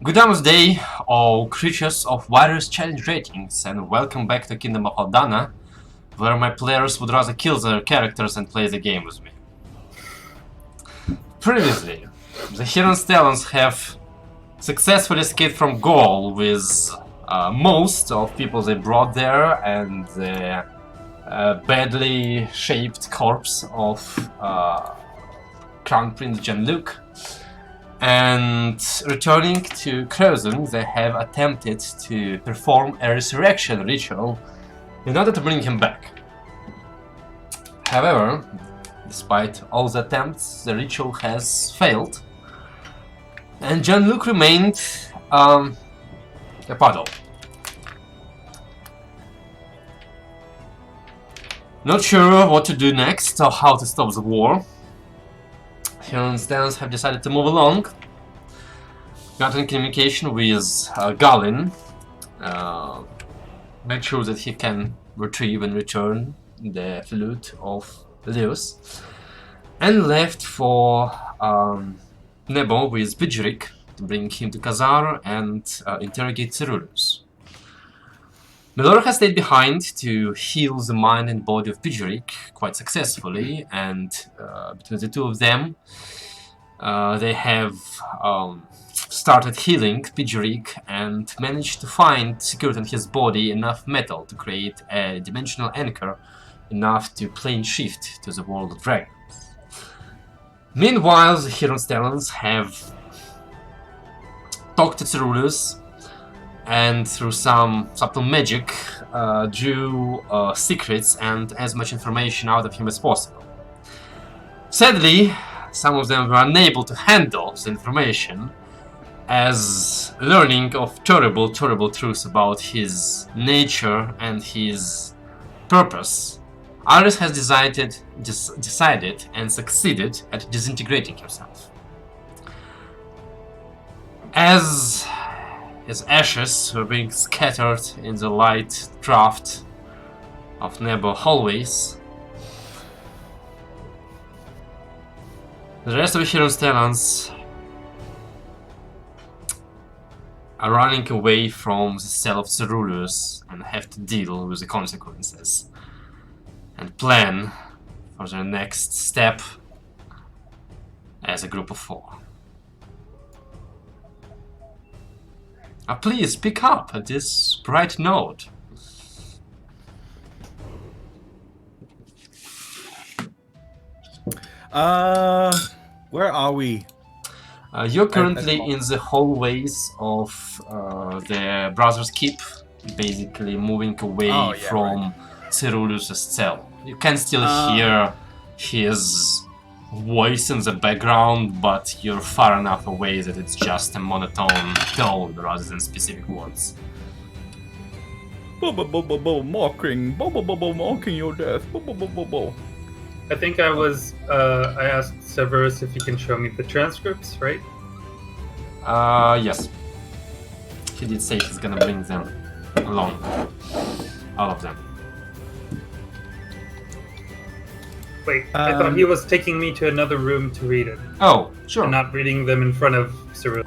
Good day, all creatures of various challenge ratings, and welcome back to Kingdom of Aldana, where my players would rather kill their characters and play the game with me. Previously, the Heron Stallions have successfully escaped from Gaul with most of people they brought there and the badly shaped corpse of Crown Prince Jean-Luc. And returning to Crozen, they have attempted to perform a resurrection ritual in order to bring him back. However, despite all the attempts, the ritual has failed, and Jean-Luc remained a puddle. Not sure what to do next or how to stop the war. Heron Stallions have decided to move along. Got in communication with Galin. Make sure that he can retrieve and return the flute of Leos. And left for Nebo with Bidgerik to bring him to Khazar and interrogate Cerulus. Melora has stayed behind to heal the mind and body of Bidgerik quite successfully, and between the two of them, they have started healing Bidgerik and managed to find, secured in his body, enough metal to create a dimensional anchor enough to plane shift to the world of dragons. Meanwhile, the Heron Stallions have talked to Cerulus and through some subtle magic drew secrets and as much information out of him as possible. Sadly, some of them were unable to handle the information, as learning of terrible truths about his nature and his purpose, Ares has decided and succeeded at disintegrating himself. As his ashes were being scattered in the light draught of Nebo hallways, the rest of the Heron Stallions are running away from the cell of Cerulus and have to deal with the consequences and plan for their next step as a group of 4. Please pick up at this bright note. Where are we? You're currently in the hallways of the Brothers' Keep, basically moving away from Cerulus' cell. You can still hear his voice in the background, but you're far enough away that it's just a monotone tone rather than specific words. Mocking, mocking your death. I think I asked Severus if he can show me the transcripts, right? Yes. He did say he's gonna bring them along. All of them. Wait, I thought he was taking me to another room to read it. Oh, sure. And not reading them in front of Cyril.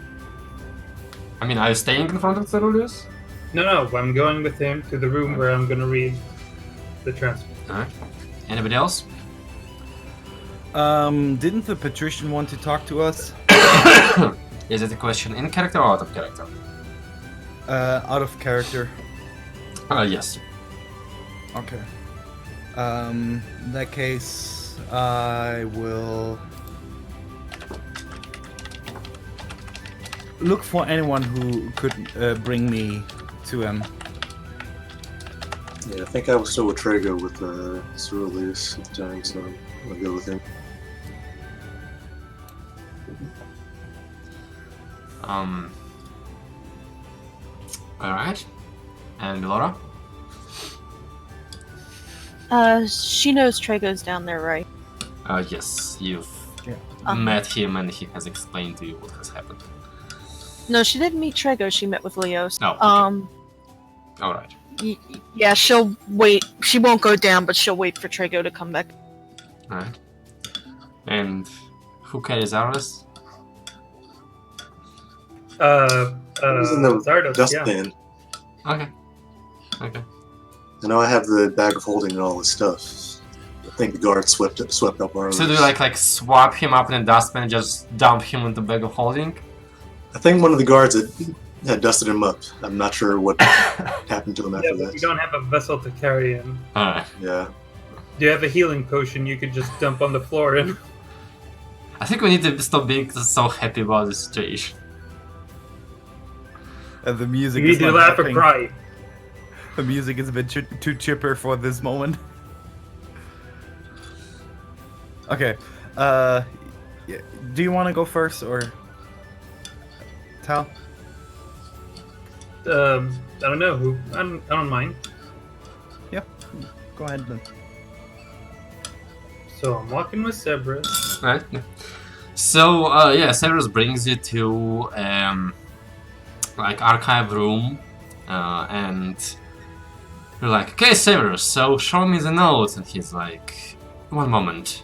I mean, are you staying in front of Cerulus? No, I'm going with him to the room where I'm gonna read the transcript. Alright. Anybody else? Didn't the patrician want to talk to us? Is it a question in character or out of character? Out of character. Yes. Okay. In that case, I will look for anyone who could bring me to him. Yeah, I think I was still with Trago with Cerulus at the time, so I'll go with him. Alright. And Laura? She knows Trago's down there, right? Yes, you've met him and he has explained to you what has happened. No, she didn't meet Trago, she met with Leos. Oh, okay. Alright. Yeah, she'll wait. She won't go down, but she'll wait for Trago to come back. Alright. And who carries Ares? It was in the Zardos, yeah. dustpan. Okay. Okay. I know I have the bag of holding and all this stuff. I think the guard swept up our So do you like swap him up in the dustbin and just dump him into bag of holding? I think one of the guards had dusted him up. I'm not sure what happened to him after Yeah, but that. we don't have a vessel to carry him. Alright. Yeah. Do you have a healing potion you could just dump on the floor and... I think we need to stop being so happy about the situation. And the music You is either not laugh or happening. cry. The music is a bit too chipper for this moment. Okay. Yeah. Do you want to go first or Tal? I don't know who. I don't mind. Yeah. Go ahead then. So I'm walking with Cerberus. Right? So, yeah, Severus brings you to, like, archive room, and you're like, okay, Severus, so show me the notes, and he's like, one moment,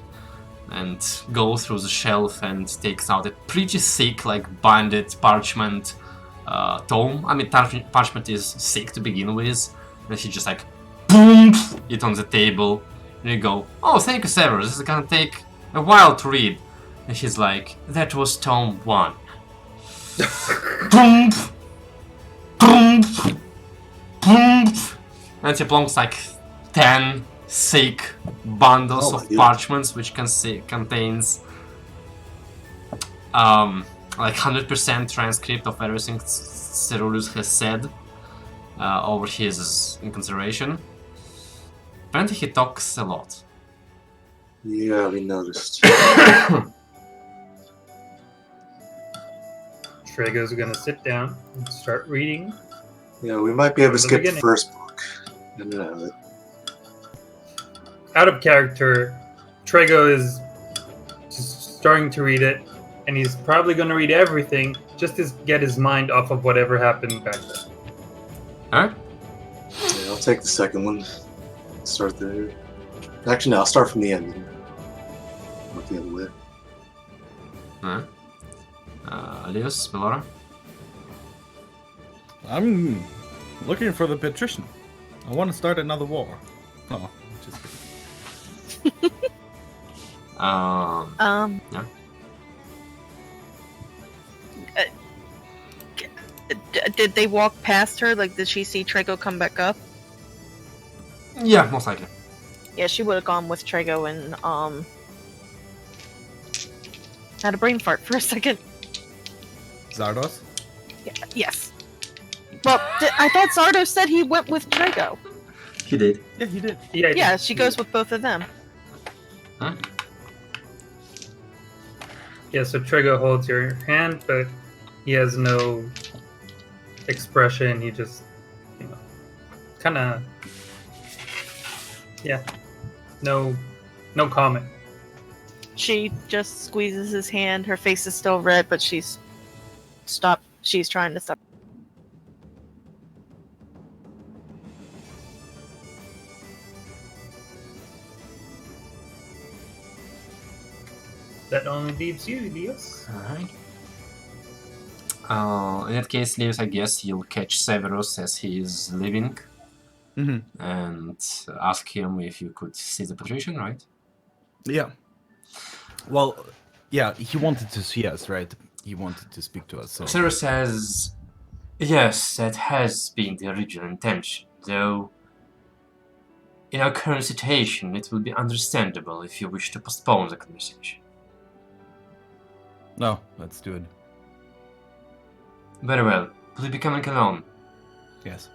and goes through the shelf and takes out a pretty thick, like, binded parchment tome. I mean, parchment is thick to begin with, and he just like, boom, it on the table, and you go, oh, thank you, Severus, this is gonna take a while to read. And he's like, that was tome 1. Boom! Boom! Boom! And he plonks like 10 thick bundles of parchments, which contains like 100% transcript of everything Cerulus has said over his incarceration. Apparently he talks a lot. Yeah, we noticed. Trago's gonna sit down and start reading. Yeah, we might be able to From the skip the beginning. first book. And then have it. Out of character, Trago is just starting to read it, and he's probably gonna read everything just to get his mind off of whatever happened back then. Alright? Yeah, I'll take the second one. Start there. Actually, no, I'll start from the end. Not the other way. Alright. Elias, Melora? I'm looking for the patrician. I want to start another war. No, just kidding. Yeah. Did they walk past her? Like, did she see Trago come back up? Yeah, most likely. Yeah, she would have gone with Trago and had a brain fart for a second. Zardos? Yeah, yes. Well, I thought Zardo said he went with Trago. He did. Yeah, he did. Yeah, she goes with both of them. Huh? Yeah, so Trago holds your hand, but he has no expression. He just, kind of, yeah, no comment. She just squeezes his hand. Her face is still red, but she's trying to stop. That only leaves you, Elias. Alright. In that case, Elias, I guess you'll catch Severus as he is leaving Mm-hmm. and ask him if you could see the patrician, right? Yeah. Well, yeah, he wanted to see us, right? He wanted to speak to us, so... Severus says, yes, that has been the original intention, though in our current situation it will be understandable if you wish to postpone the conversation. No, let's do it. Very well. Will you be coming alone? Yes.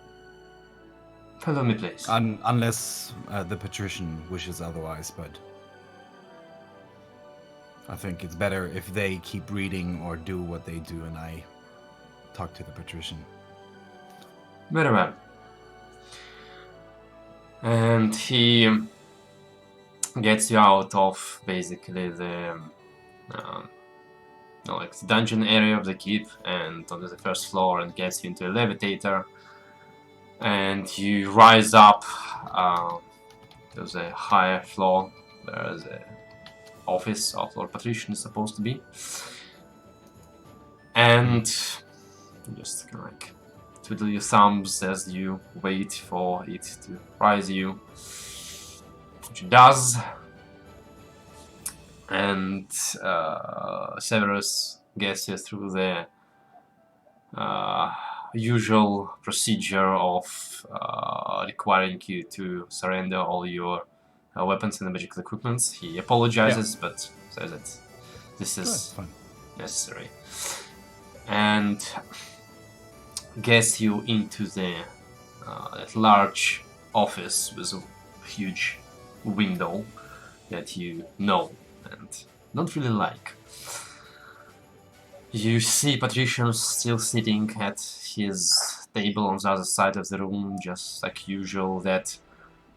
Follow me, please. Unless the patrician wishes otherwise, but... I think it's better if they keep reading or do what they do and I talk to the patrician. Very well. And he gets you out of basically the like the dungeon area of the keep and onto the first floor and gets you into a levitator. And you rise up to the higher floor where the office of Lord Patrician is supposed to be. And Just kind of like twiddle your thumbs as you wait for it to rise you, which it does. And Severus gets you through the usual procedure of requiring you to surrender all your weapons and magical equipment. He apologizes, but says that this is fine. necessary, and gets you into the that large office with a huge window that you know and don't really like. You see Patrician still sitting at his table on the other side of the room, just like usual, that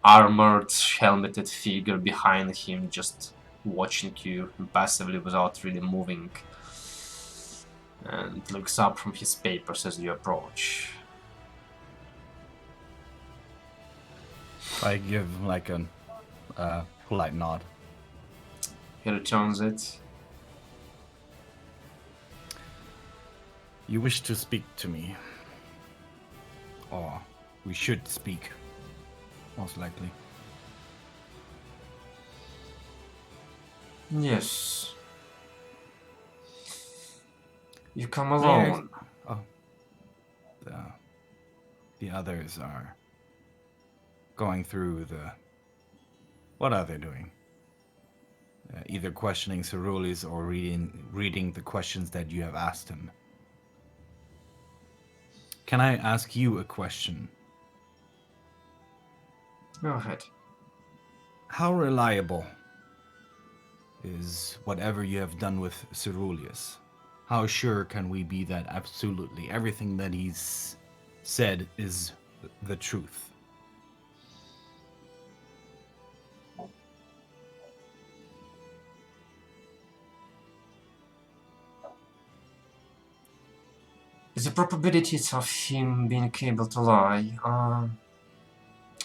armored, helmeted figure behind him just watching you impassively without really moving, and looks up from his papers as you approach. I give like a polite nod. He returns it. You wish to speak to me. Or we should speak, most likely. Yes. You come alone. Oh. The others are going through the... What are they doing? Either questioning Ceruleus or reading the questions that you have asked him. Can I ask you a question? Go ahead. How reliable is whatever you have done with Ceruleus? How sure can we be that absolutely everything that he's said is the truth? The probabilities of him being able to lie are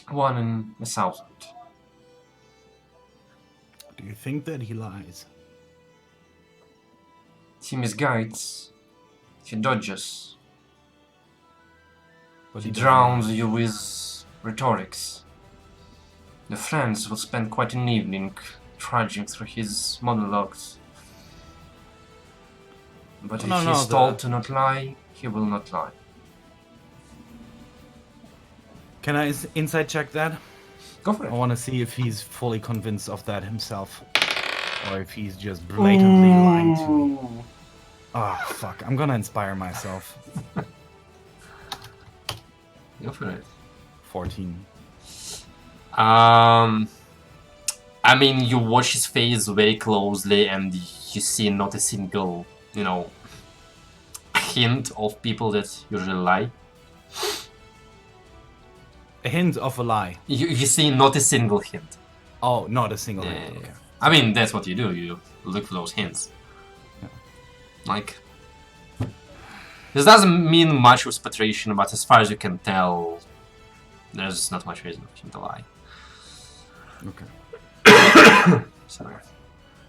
1 in 1,000. Do you think that he lies? He misguides, he dodges, But he doesn't drowns lie. you with rhetorics. The friends will spend quite an evening trudging through his monologues. But if he's told to not lie, he will not lie. Can I inside check that? Go for I it. want to see if he's fully convinced of that himself. Or if he's just blatantly lying to me. Oh, fuck. I'm gonna inspire myself. Go for it. 14. I mean, you watch his face very closely and you see not a single, hint of people that usually lie. A hint of a lie. You see not a single hint. Oh, not a single hint. Okay. I mean, that's what you do. You look for those hints. Yeah. Like, this doesn't mean much with Patrician, but as far as you can tell, there's not much reason for him to lie. Okay. Sorry.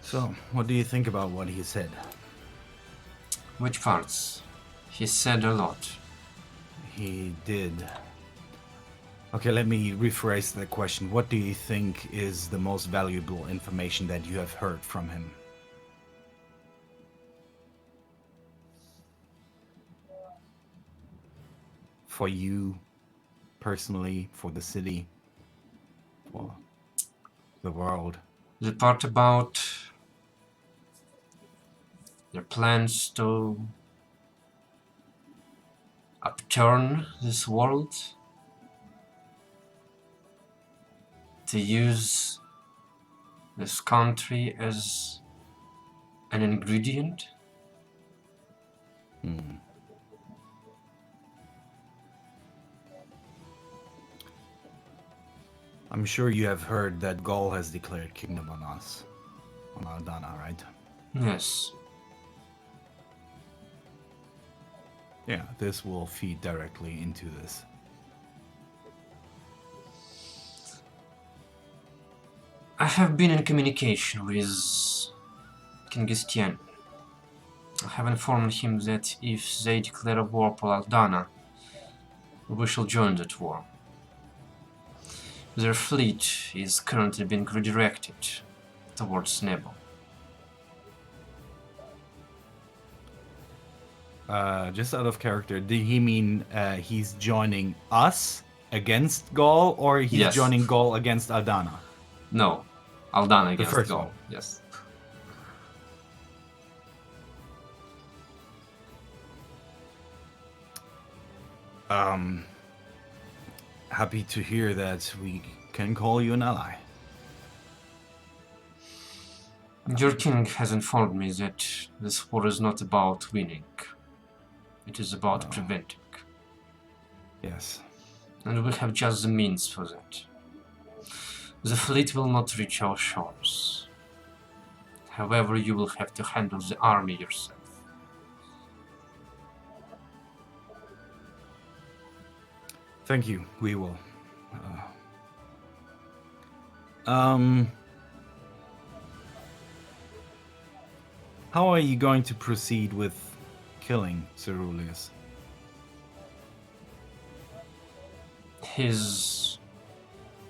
So, what do you think about what he said? Which parts? He said a lot. He did. Okay, let me rephrase the question. What do you think is the most valuable information that you have heard from him? For you, personally, for the city, for the world. The part about their plans to upturn this world, to use this country as an ingredient. I'm sure you have heard that Gaul has declared kingdom on us, on Aldana, right? Yes. Yeah, this will feed directly into this. I have been in communication with King Estienne. I have informed him that if they declare a war upon Aldana, we shall join that war. Their fleet is currently being redirected towards Nebo. Just out of character, did he mean he's joining us against Gaul, or he's Yes. joining Gaul against Aldana? No, Aldana against first Gaul. one. Yes. Happy to hear that we can call you an ally. Your king has informed me that this war is not about winning. It is about preventing. Yes. And we have just the means for that. The fleet will not reach our shores. However, you will have to handle the army yourself. Thank you. We will. How are you going to proceed with killing Ceruleus? His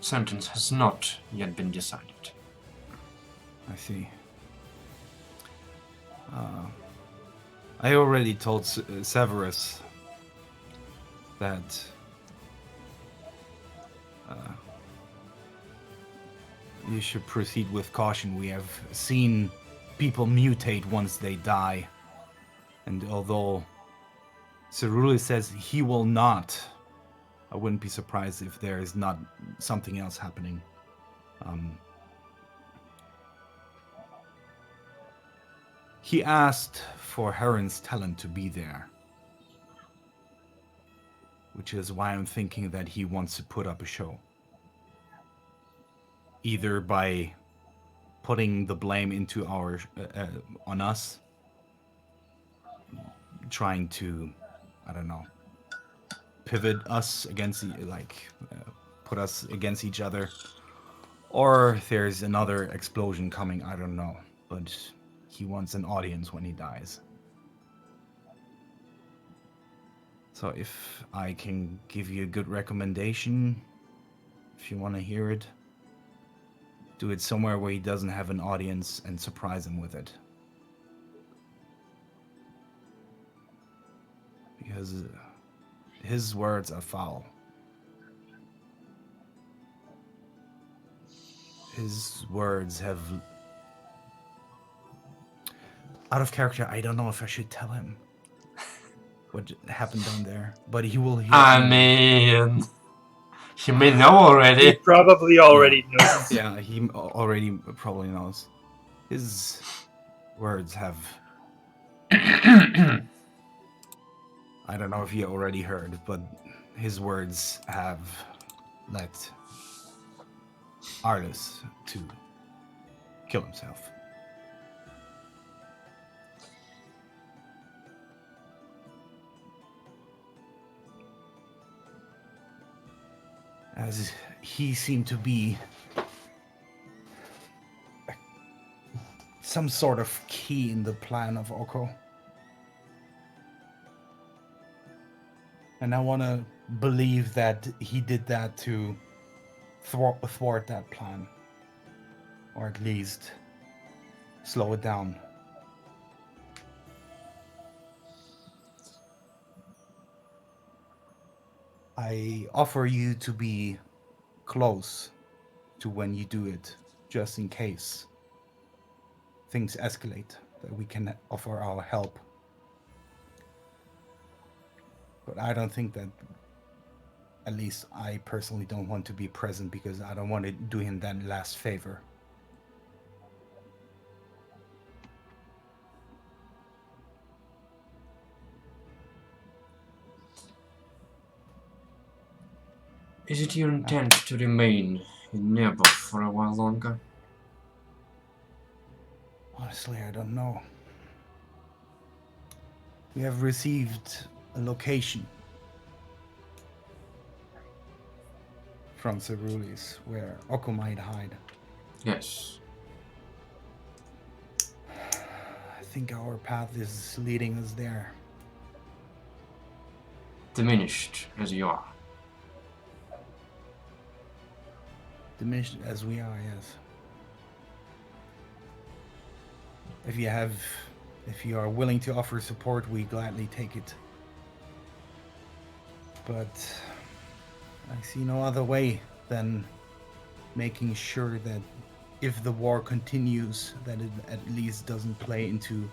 sentence has not yet been decided. I see. I already told Severus that you should proceed with caution. We have seen people mutate once they die, and although Ceruleus says he will not, I wouldn't be surprised if there is not something else happening. He asked for Heron's talent to be there, which is why I'm thinking that he wants to put up a show. Either by putting the blame into on us, trying to, I don't know, pivot us against, put us against each other, or there's another explosion coming, I don't know, but he wants an audience when he dies. So if I can give you a good recommendation, if you want to hear it, do it somewhere where he doesn't have an audience and surprise him with it. Because his words are foul. His words have... Out of character, I don't know if I should tell him what happened down there, but he will hear. I mean, he may know He already. probably already knows. Yeah, he already probably knows. His words have... I don't know if he already heard, but his words have led Arlis to kill himself. As he seemed to be some sort of key in the plan of Oko. And I want to believe that he did that to thwart that plan. Or at least slow it down. I offer you to be close to when you do it, just in case things escalate, that we can offer our help. But I don't think that, at least I personally don't want to be present because I don't want to do him that last favor. Is it your intent to remain in Nebo for a while longer? Honestly, I don't know. We have received a location from Ceruleus where Oko might hide. Yes. I think our path is leading us there. Diminished as you are. Diminished as we are, yes. If you are willing to offer support, we gladly take it. But I see no other way than making sure that if the war continues, that it at least doesn't play into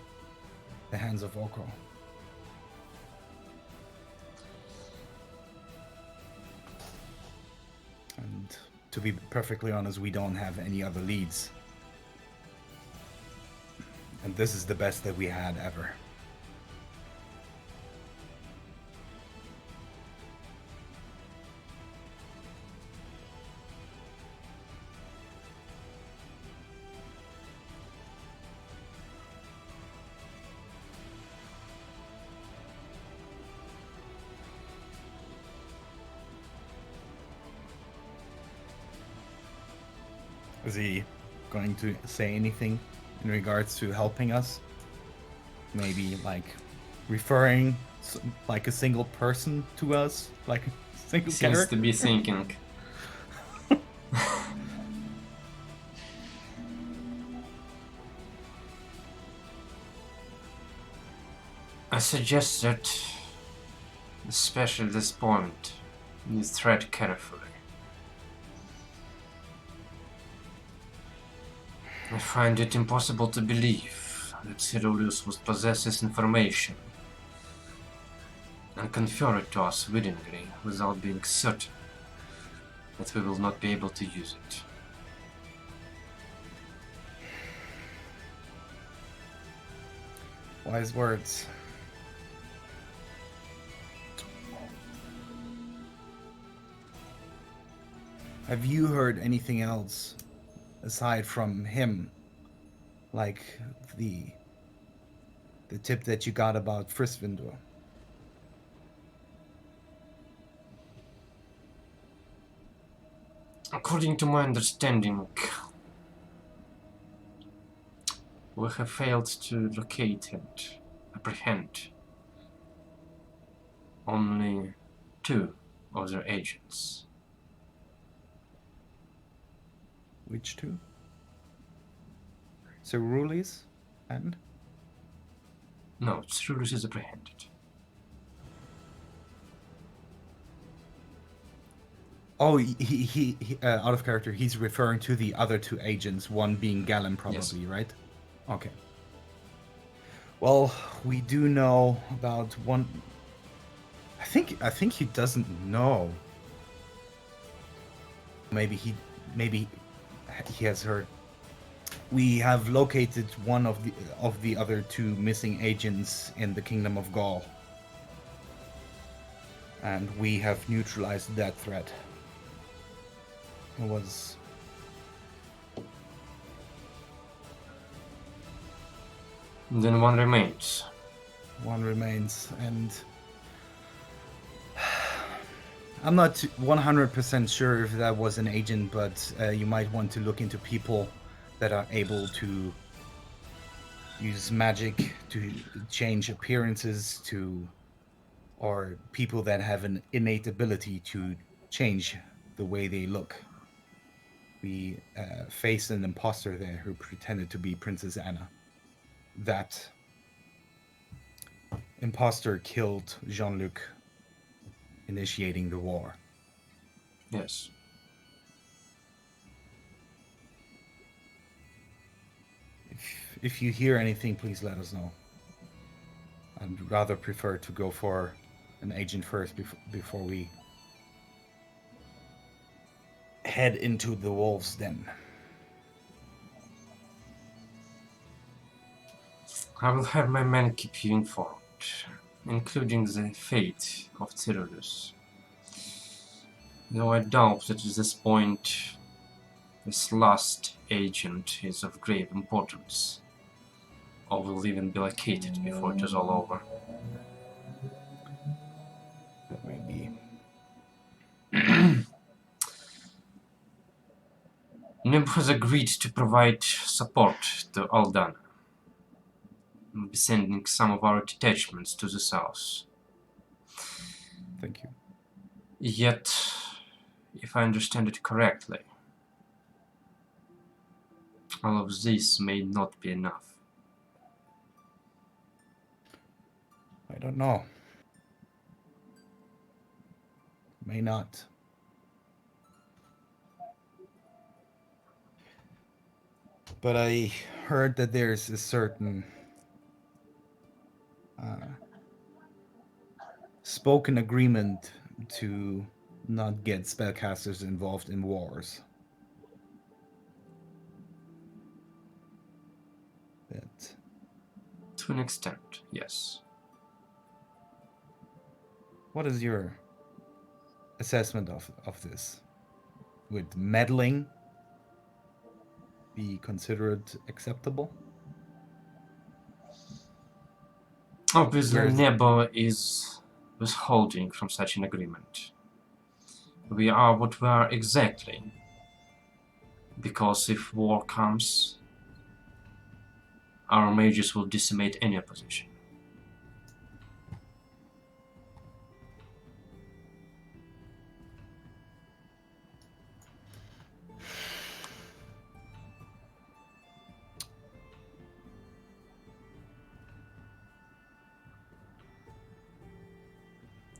the hands of Oko. And to be perfectly honest, we don't have any other leads. And this is the best that we had ever. Is he going to say anything in regards to helping us? Maybe like referring like a single person to us, like a single Seems character? to be thinking. I suggest that, especially at this point, you tread carefully. I find it impossible to believe that Cyrulus would possess this information and confer it to us willingly without being certain that we will not be able to use it. Wise words. Have you heard anything else aside from him? Like the tip that you got about Frisvindur? According to my understanding, we have failed to locate and apprehend only 2 of their agents. Which 2? Cerulean and? No, Cyrulus is apprehended. Oh, he out of character. He's referring to the other 2 agents, one being Galen, probably, Yes. right? Okay. Well, we do know about one. I think he doesn't know. Maybe he has heard. We have located one of the other 2 missing agents in the Kingdom of Gaul, and we have neutralized that threat. It was Then one remains. one remains, and I'm not 100% sure if that was an agent, but you might want to look into people that are able to use magic to change appearances, or people that have an innate ability to change the way they look. We faced an imposter there who pretended to be Princess Anna. That imposter killed Jean-Luc, initiating the war. Yes. If you hear anything, please let us know. I'd rather prefer to go for an agent first before we head into the wolves' den. I will have my men keep you informed, including the fate of Cyrulus. Though I doubt that at this point this last agent is of grave importance, or will even be located before it is all over. That may be. Nib has agreed to provide support to Aldana. We'll be sending some of our detachments to the south. Thank you. Yet, if I understand it correctly, all of this may not be enough. I don't know. May not. But I heard that there's a certain spoken agreement to not get spellcasters involved in wars. That To an extent, yes. What is your assessment of this? Would meddling be considered acceptable? Obviously, Where's- Nebo is withholding from such an agreement. We are what we are exactly. Because if war comes, our mages will decimate any opposition.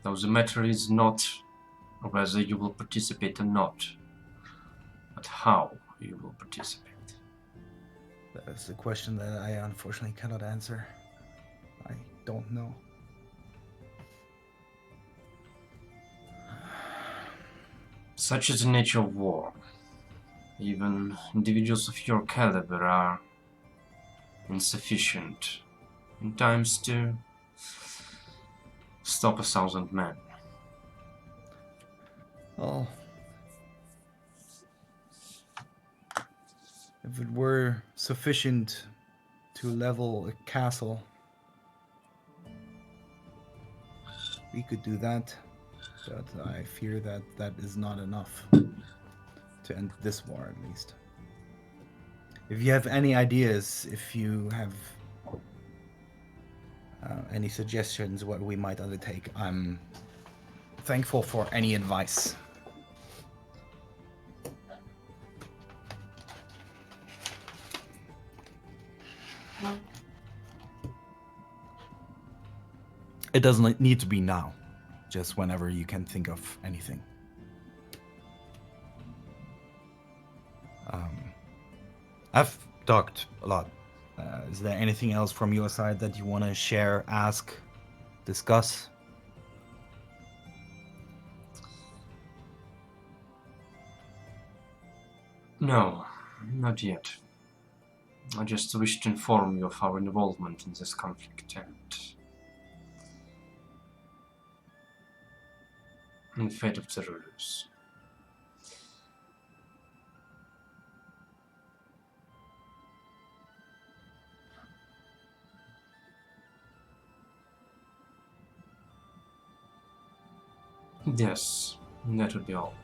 Though the matter is not whether you will participate or not, but how you will participate. That is a question that I unfortunately cannot answer. I don't know. Such is the nature of war. Even individuals of your caliber are insufficient in times to stop 1,000 men. Well, if it were sufficient to level a castle, we could do that, but I fear that that is not enough to end this war, at least. If you have any ideas, if you have any suggestions what we might undertake, I'm thankful for any advice. It doesn't need to be now, just whenever you can think of anything. I've talked a lot. Is there anything else from your side that you want to share, ask, discuss? No, not yet. I just wish to inform you of our involvement in this conflict and the fate of the rulers. Yes, that would be all.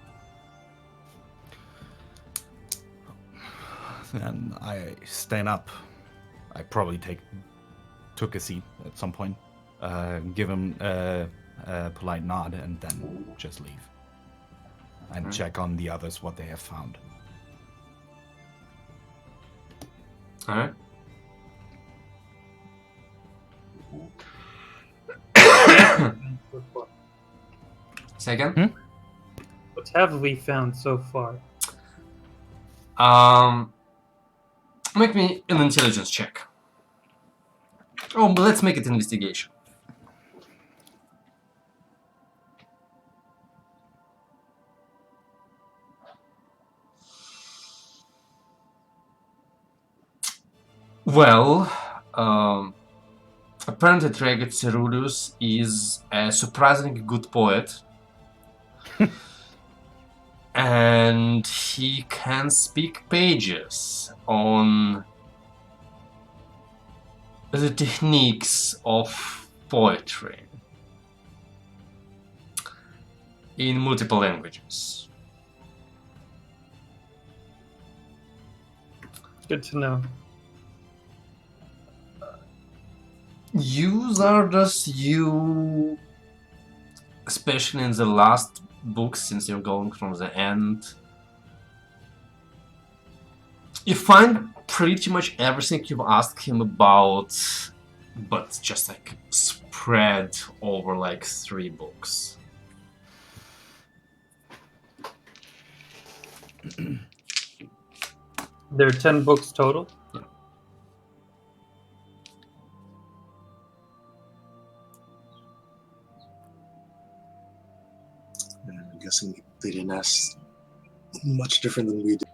And I stand up. I probably took a seat at some point, give him a polite nod, and then just leave. And check on the others what they have found. Alright. So far. Say again? What have we found so far? Make me an intelligence check. Oh, but let's make it investigation. Well, apparently Tragus Cerulus is a surprisingly good poet. And he can speak pages on the techniques of poetry in multiple languages. Good to know. Yous are just you, especially in the last book, since you're going from the end. You find pretty much everything you've asked him about, but just like spread over like 3 books. There are 10 books total. And I'm guessing they didn't ask much different than we did.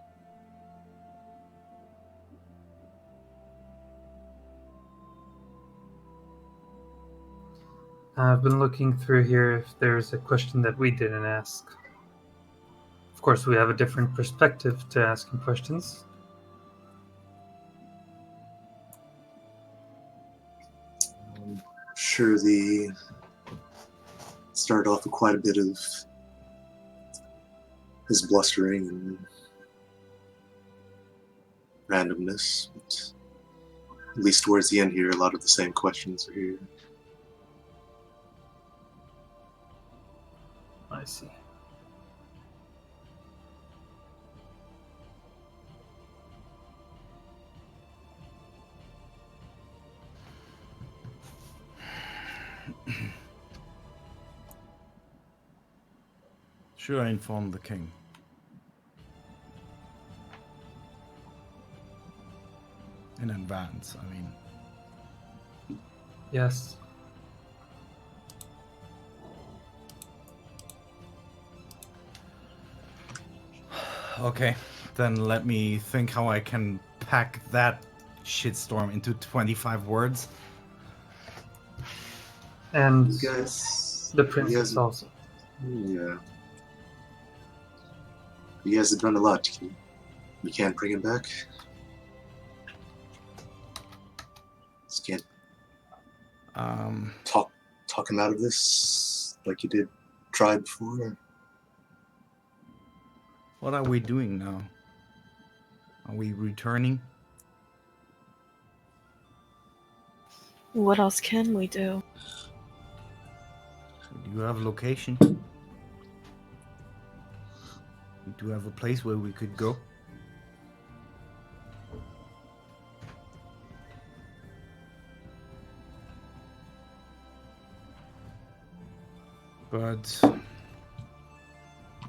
I've been looking through here if there's a question that we didn't ask. Of course, we have a different perspective to asking questions. I'm sure they started off with quite a bit of his blustering and randomness, but at least towards the end here, a lot of the same questions are here. I see. Should I inform the king? In advance, I mean. Yes. Okay, then let me think how I can pack that shitstorm into 25 words. And You guys, the princess you also. yeah. You guys have done a lot. You can't bring him back. Just can't talk him out of this like you did try before. What are we doing now? Are we returning? What else can we do? Do you have a location? Do you have a place where we could go? But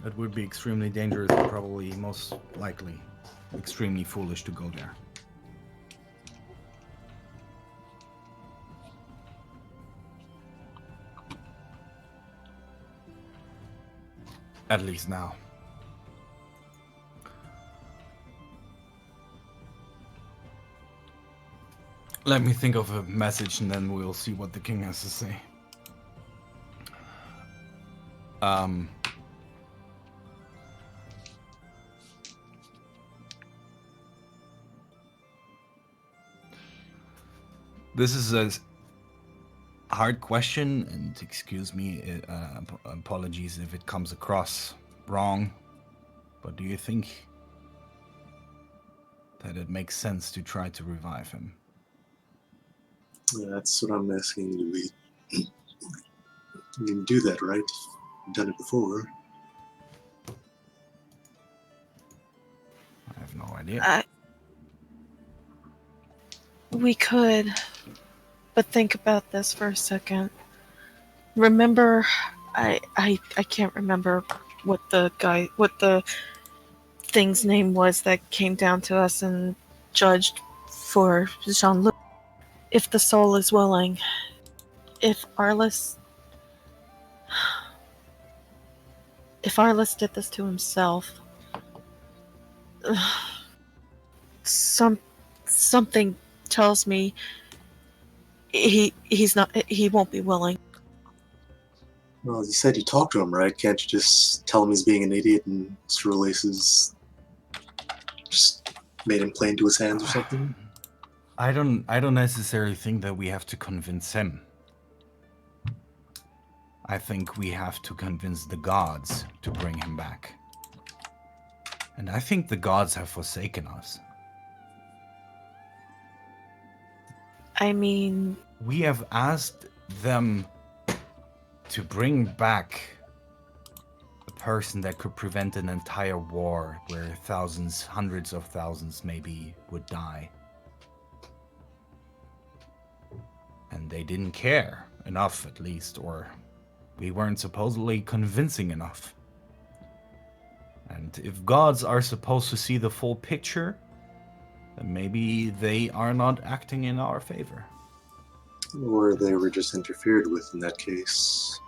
that would be extremely dangerous and probably most likely extremely foolish to go there. At least now. Let me think of a message and then we'll see what the king has to say. This is a hard question, and excuse me, apologies if it comes across wrong, but do you think that it makes sense to try to revive him? Yeah, that's what I'm asking. Do we you can do that, right? You've done it before. I have no idea. We could, but think about this for a second. Remember, I can't remember what the thing's name was that came down to us and judged for Jean-Luc. If the soul is willing, if Arliss did this to himself, something tells me he won't be willing. Well, you said you talked to him, right? Can't you just tell him he's being an idiot and Cerulace's just made him play into his hands or something? I don't necessarily think that we have to convince him. I think we have to convince the gods to bring him back. And I think the gods have forsaken us. I mean, We have asked them to bring back a person that could prevent an entire war where thousands, hundreds of thousands maybe would die. And they didn't care enough, at least, or we weren't supposedly convincing enough. And if gods are supposed to see the full picture, then maybe they are not acting in our favor. Or they were just interfered with in that case.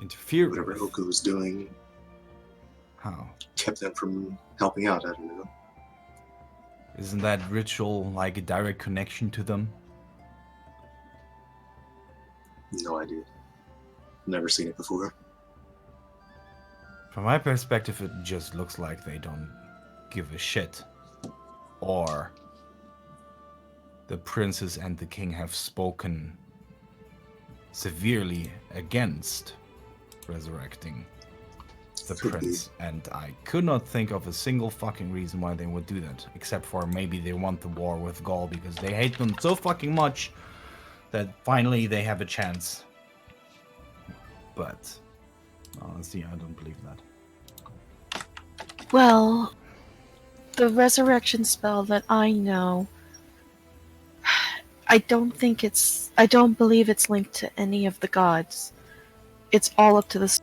Interfere Whatever with. Oka was doing How? kept them from helping out, I don't know. Isn't that ritual like a direct connection to them? No idea. Never seen it before. From my perspective, it just looks like they don't give a shit. Or the princess and the king have spoken severely against resurrecting the Could be. prince. And I could not think of a single fucking reason why they would do that. Except for maybe they want the war with Gaul because they hate them so fucking much that finally they have a chance. But honestly, I don't believe that. Well, the resurrection spell that I know, I don't believe it's linked to any of the gods. It's all up to the.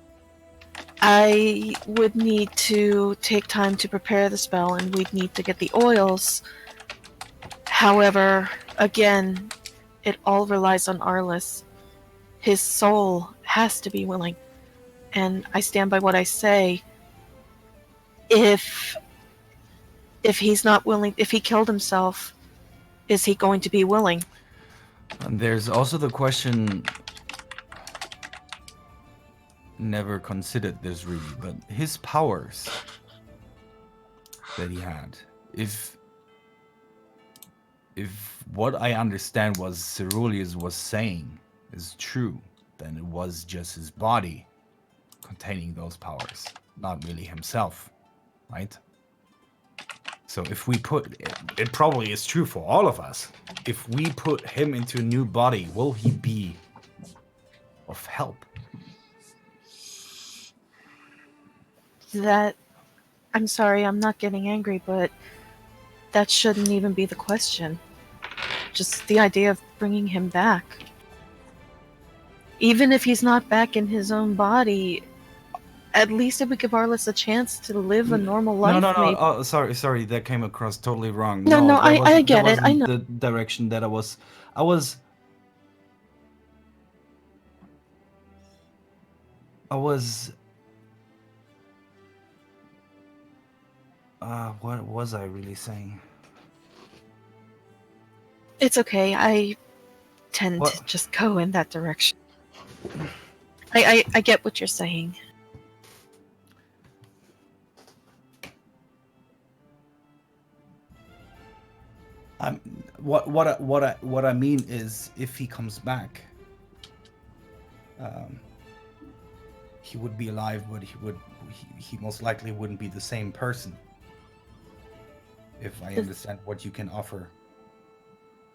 I would need to take time to prepare the spell, and we'd need to get the oils. However, again, it all relies on Arliss. His soul has to be willing. And I stand by what I say. If he's not willing, if he killed himself, is he going to be willing? And there's also the question, never considered this really, but his powers that he had, if what I understand was Ceruleus was saying is true, then it was just his body containing those powers, not really himself, right? So if we put, it probably is true for all of us. If we put him into a new body, will he be of help? That, I'm sorry, I'm not getting angry, but that shouldn't even be the question. Just the idea of bringing him back. Even if he's not back in his own body, at least if we give Arliss a chance to live a normal life. No. maybe. Oh, sorry. That came across totally wrong. No, that I get it. I wasn't know. the direction that I was. What was I really saying? It's okay. I tend What? to just go in that direction. I get what you're saying. What I mean is, if he comes back, he would be alive, but he most likely wouldn't be the same person. If I understand what you can offer,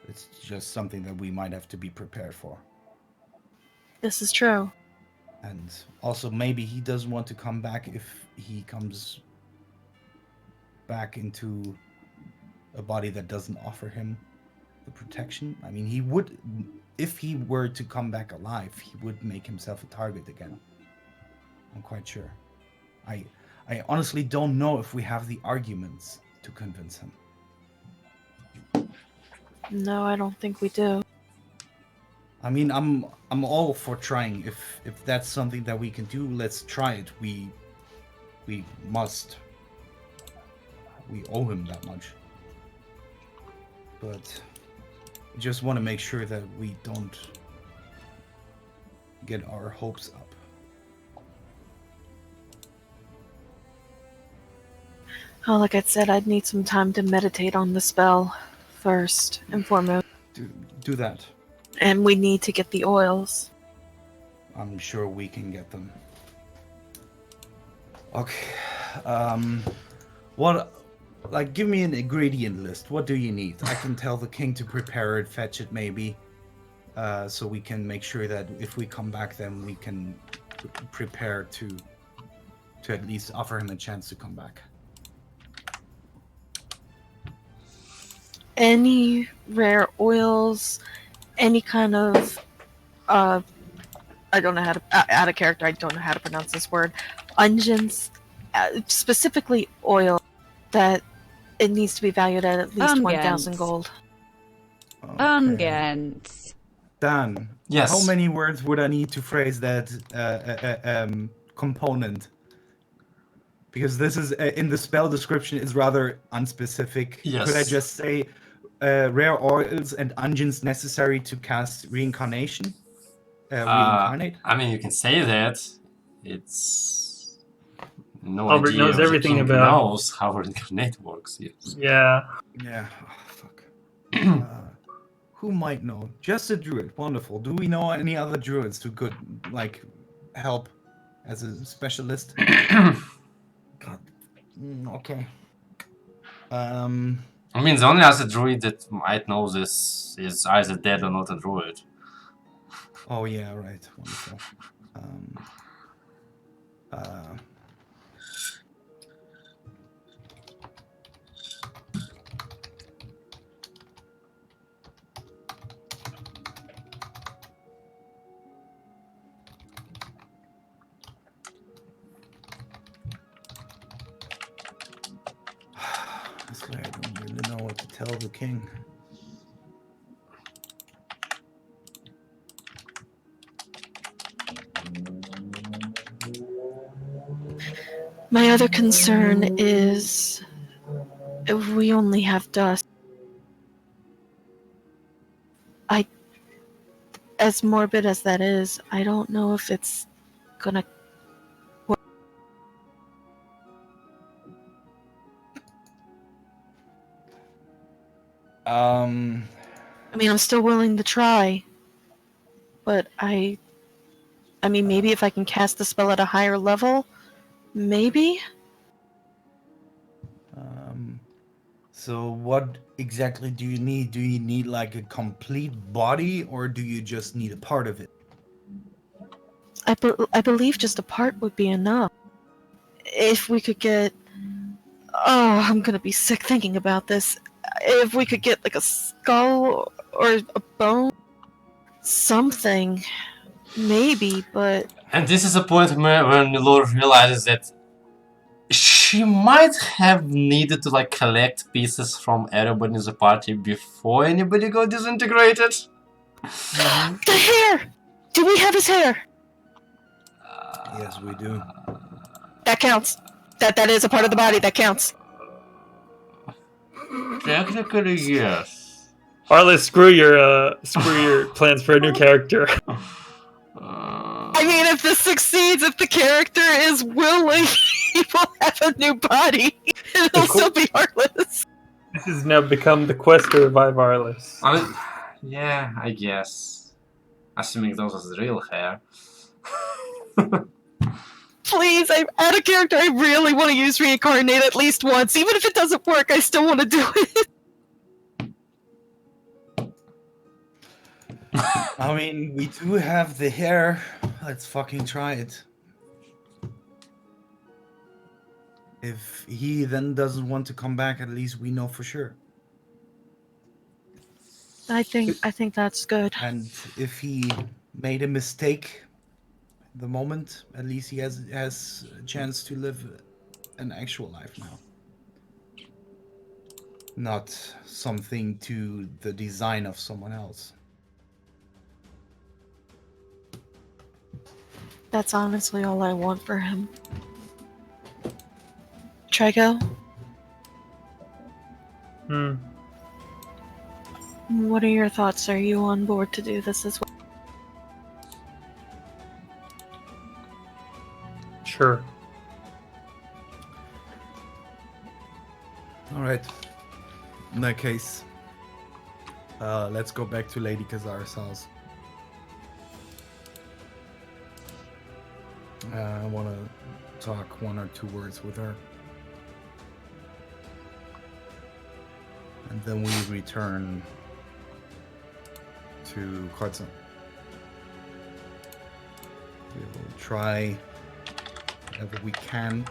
it's just something that we might have to be prepared for. This is true. And also, maybe he doesn't want to come back if he comes back into a body that doesn't offer him the protection. I mean, he would, if he were to come back alive, he would make himself a target again. I'm quite sure. I honestly don't know if we have the arguments to convince him. No, I don't think we do. I mean, I'm all for trying. If that's something that we can do, let's try it. We must. We owe him that much. But I just want to make sure that we don't get our hopes up. Oh, like I said, I'd need some time to meditate on the spell first and foremost. Do that. And we need to get the oils. I'm sure we can get them. Okay. Give me an ingredient list. What do you need? I can tell the king to prepare it, fetch it maybe. so we can make sure that if we come back, then we can prepare to at least offer him a chance to come back. Any rare oils, any kind of I don't know how to out of character. I don't know how to pronounce this word. Unguents, specifically oil, that it needs to be valued at least 1,000 gold. Okay. Unguents. Dan, Yes. how many words would I need to phrase that component? Because this is in the spell description is rather unspecific. Yes. Could I just say rare oils and unguents necessary to cast reincarnation? Reincarnate? I mean, you can say that. It's no Albert idea. knows The everything king about- knows how reincarnate works. Yes. Yeah. Yeah. Oh, fuck. Who might know? Just a druid. Wonderful. Do we know any other druids who could like help as a specialist? God. Okay. I mean, the only other druid that might know this is either dead or not a druid. Oh yeah, right. Wonderful. Honestly, I don't really know what to tell the king. My other concern is if we only have dust. As morbid as that is, I don't know if it's gonna. I mean, I'm still willing to try, but I mean, maybe if I can cast the spell at a higher level, maybe. So what exactly do you need? Do you need like a complete body, or do you just need a part of it? I believe just a part would be enough. If we could get... Oh, I'm gonna be sick thinking about this. If we could get like a skull or a bone, something, maybe, but... And this is a point when Lord realizes that she might have needed to like collect pieces from everybody in the party before anybody got disintegrated. The hair! Do we have his hair? Yes, we do. That counts. That is a part of the body. That counts. Technically, yes. Arliss, screw your plans for a new character. I mean, if this succeeds, if the character is willing, he will have a new body. It'll still be Arliss. This has now become the quest to revive Arliss. I mean, yeah, I guess. Assuming those are the real hair. Please, I'm out of character. I really want to use reincarnate at least once. Even if it doesn't work, I still want to do it. I mean, we do have the hair. Let's fucking try it. If he then doesn't want to come back, at least we know for sure. I think that's good. And if he made a mistake at the moment, at least he has a chance to live an actual life now. Not something to the design of someone else. That's honestly all I want for him. Trigo, what are your thoughts? Are you on board to do this as well? Sure. All right. In that case, let's go back to Lady Kazar's house. I want to talk 1 or 2 words with her. And then we return to Kreuzer. We will try whatever we can.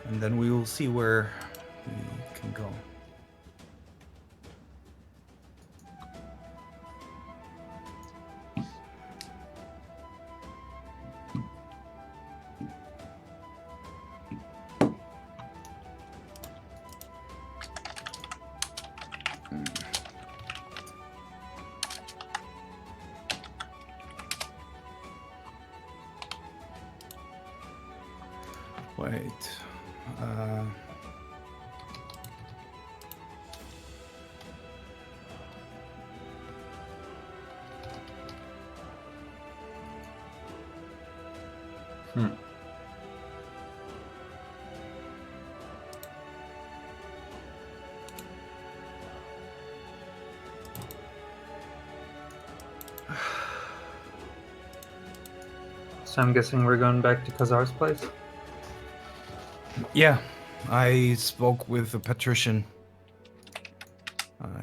And then we will see where we can go. Wait. So I'm guessing we're going back to Khazar's place. Yeah, I spoke with the patrician.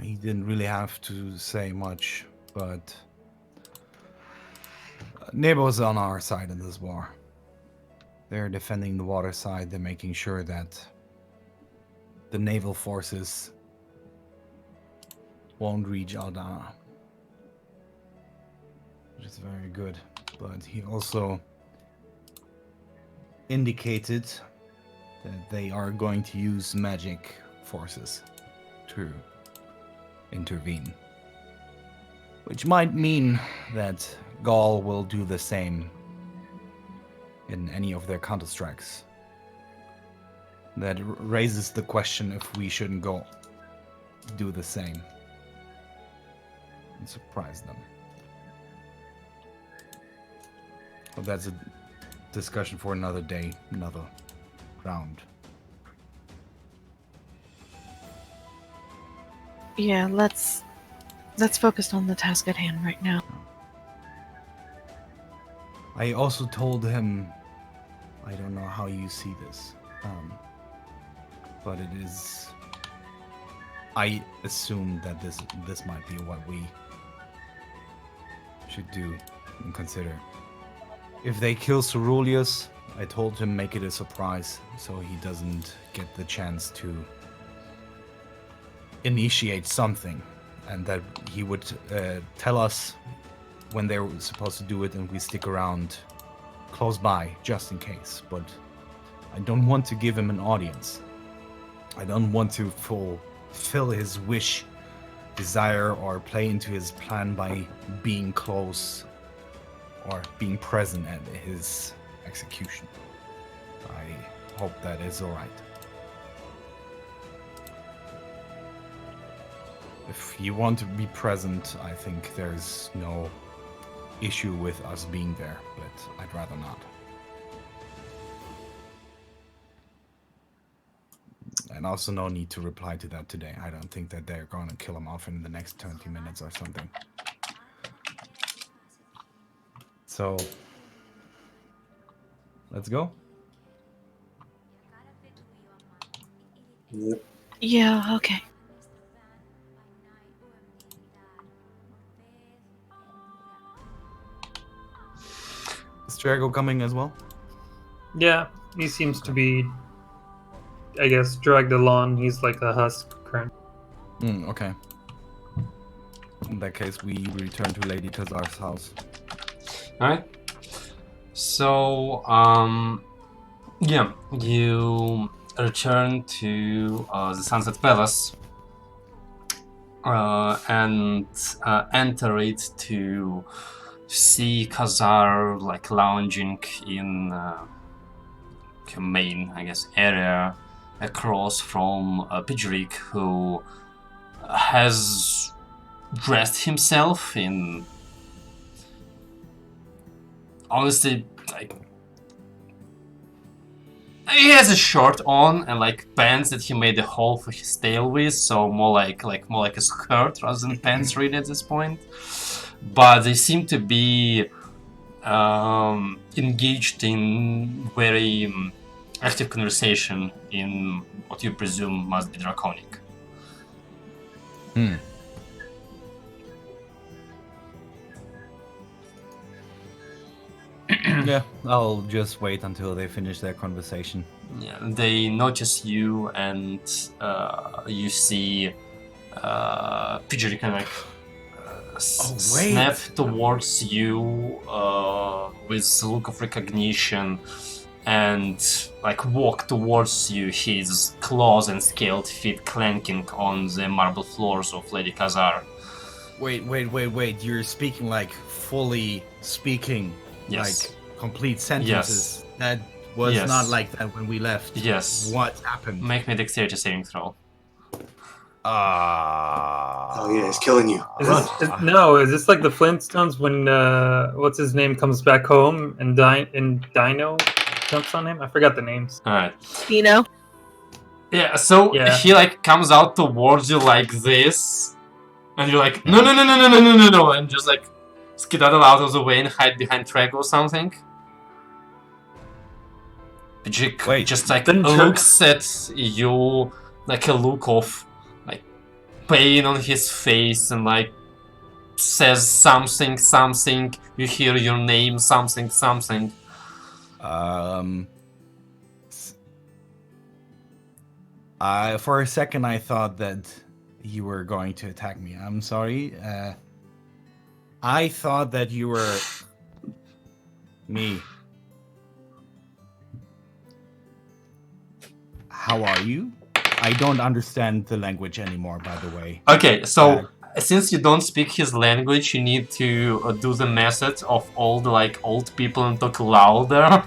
He didn't really have to say much, but Nebo's on our side in this war. They're defending the water side. They're making sure that the naval forces won't reach Aldana, which is very good. But he also indicated that they are going to use magic forces to intervene. Which might mean that Gaul will do the same in any of their counter-strikes. That raises the question if we shouldn't go do the same and surprise them. But that's a discussion for another day, another round. Yeah, let's focus on the task at hand right now. I also told him, I don't know how you see this, but it is. I assume that this might be what we should do and consider. If they kill Ceruleus, I told him make it a surprise so he doesn't get the chance to initiate something, and that he would tell us when they were supposed to do it, and we stick around close by just in case. But I don't want to give him an audience. I don't want to fulfill his wish, desire, or play into his plan by being close or being present at his execution. I hope that is alright. If you want to be present, I think there's no issue with us being there, but I'd rather not. And also no need to reply to that today. I don't think that they're going to kill him off in the next 20 minutes or something. So, let's go. Yep. Yeah, okay. Is Drago coming as well? Yeah, he seems to be, I guess, dragged along. He's like a husk currently. Okay. In that case, we return to Lady Khazar's house. Alright. So, yeah, you return to the Sunset Palace and enter it to see Khazar like lounging in the main, I guess, area across from Pijrik, who has dressed himself in, honestly, like, he has a shirt on and like pants that he made a hole for his tail with, so more like a skirt rather than pants really at this point. But they seem to be engaged in very active conversation in what you presume must be draconic. Hmm. Yeah, I'll just wait until they finish their conversation. Yeah, they notice you, and you see Pidgey kind of like snap towards you with a look of recognition, and like walk towards you, his claws and scaled feet clanking on the marble floors of Lady Khazar. Wait. You're speaking like fully speaking, Yes. like complete sentences. That was Yes. not like that when we left. Yes. What happened? Make me a dexterity saving throw. Oh yeah, he's killing you. Is this like the Flintstones when what's his name comes back home and Dino jumps on him? I forgot the names. Alright. Dino? Yeah, so Yeah. he like comes out towards you like this, and you're like, no, and just like skedaddle out of the way and hide behind Treg or something. Pidgey Wait, just like then looks at you, like a look of like pain on his face, and like says something. You hear your name, something. For a second, I thought that you were going to attack me. I'm sorry. I thought that you were me. How are you? I don't understand the language anymore, by the way. Okay, so since you don't speak his language, you need to do the method of all the like old people and talk louder.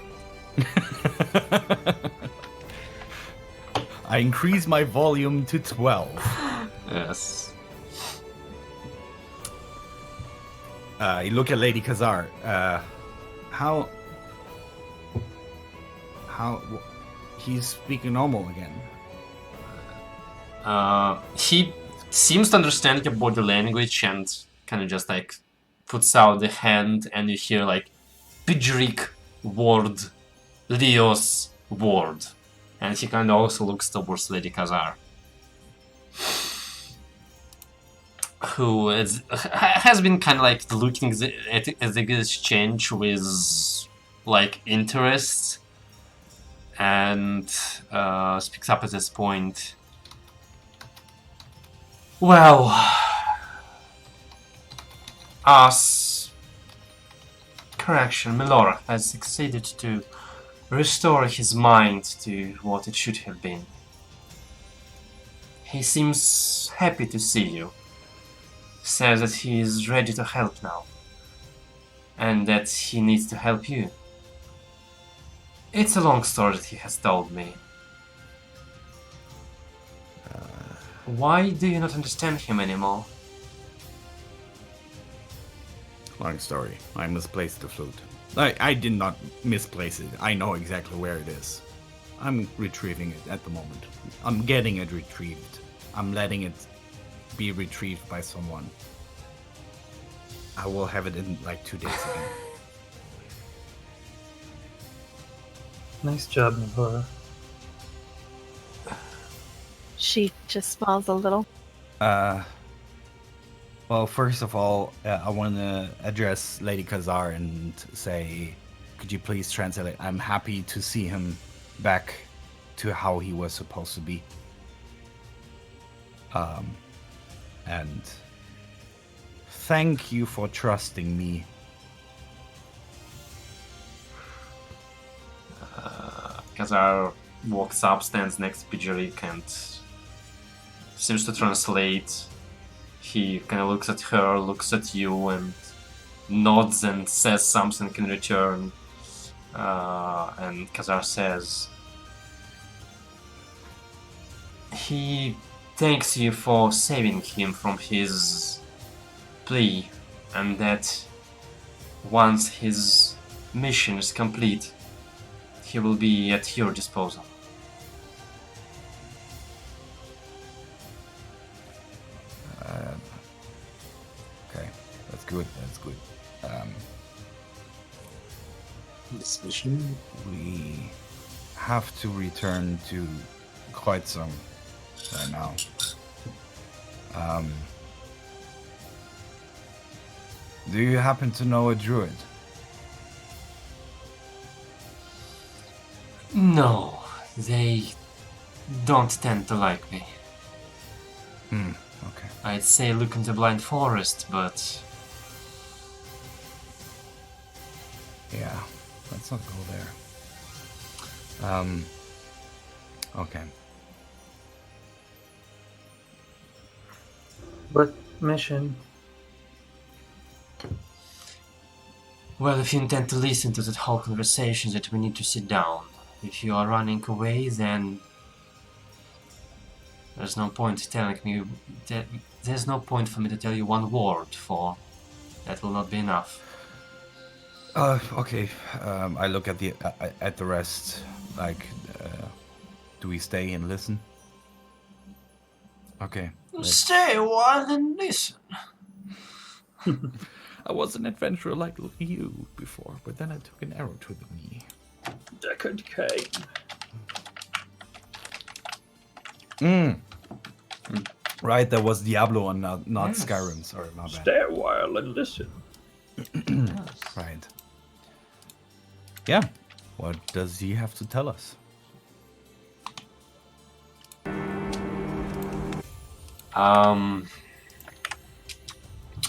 I increase my volume to 12. Yes. You look at Lady Khazar. How? He's speaking normal again. He seems to understand your body language and kind of just like puts out the hand, and you hear like Pidgeric ward, Leos ward, and he kind of also looks towards Lady Khazar, who has been kind of like looking at the exchange with like interest, and speaks up at this point. Well, Milora has succeeded to restore his mind to what it should have been. He seems happy to see you. Says that he is ready to help now, and that he needs to help you. It's a long story that he has told me. Why do you not understand him anymore? Long story. I misplaced the flute. I did not misplace it. I know exactly where it is. I'm retrieving it at the moment. I'm getting it retrieved. I'm letting it be retrieved by someone. I will have it in like 2 days again. Nice job, Nahora. She just smiles a little. Well, first of all, I want to address Lady Khazar and say, could you please translate? I'm happy to see him back to how he was supposed to be. And thank you for trusting me. Khazar walks up, stands next to Pidgeric, and seems to translate. He kind of looks at her, looks at you, and nods and says something in return. And Khazar says, he thanks you for saving him from his plea, and that once his mission is complete, he will be at your disposal. Okay, that's good. This mission? We have to return to Kreutzung right now. Do you happen to know a druid? No, they don't tend to like me. Okay. I'd say look in the blind forest, but Yeah, let's not go there. Okay. What mission? well, if you intend to listen to that whole conversation, that we need to sit down. If you are running away, then there's no point telling me. There's no point for me to tell you one word, for that will not be enough. Okay. I look at the rest. Like, do we stay and listen? Okay. Stay a while and listen. I was an adventurer like you before, but then I took an arrow to the knee. Deckard Kane. Right, that was Diablo and not Yes. Skyrim. Sorry, my bad. Stay a while and listen. Right. Yeah. What does he have to tell us? Alright.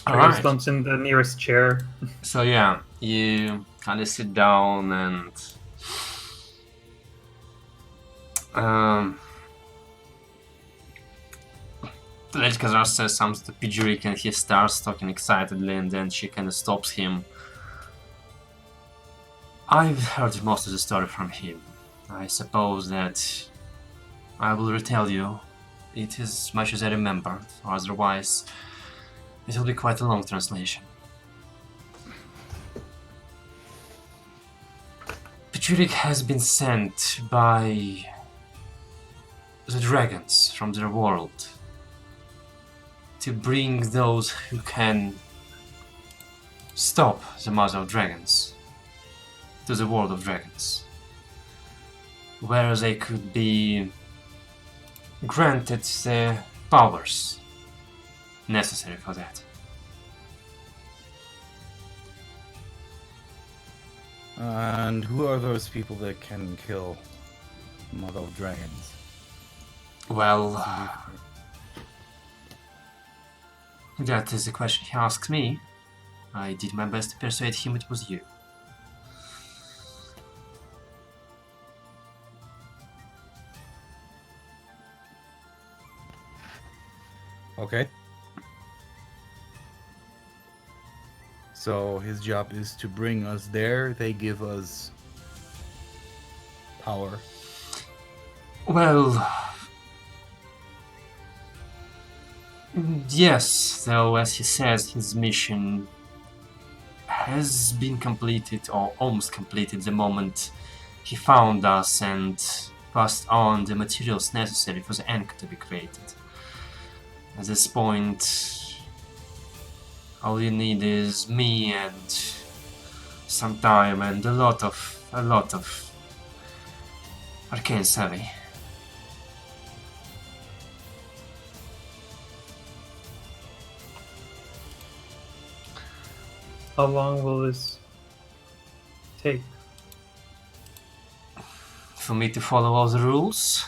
Alright. Slumps in the nearest chair. So yeah, you kind of sit down and Lady Kazar says something to Pijrik and he starts talking excitedly, and then she kind of stops him. I've heard most of the story from him. I suppose that I will retell you it as much as I remember, or otherwise it will be quite a long translation. Pijrik has been sent by the dragons from their world to bring those who can stop the Mother of Dragons to the world of dragons, where they could be granted the powers necessary for that. And who are those people that can kill Mother of Dragons? Well, that is the question he asked me. I did my best to persuade him it was you. Okay. So his job is to bring us there. They give us power. Well, yes, though as he says, his mission has been completed, or almost completed, the moment he found us and passed on the materials necessary for the anchor to be created. At this point, all you need is me and some time and a lot of arcane savvy. How long will this take? For me to follow all the rules?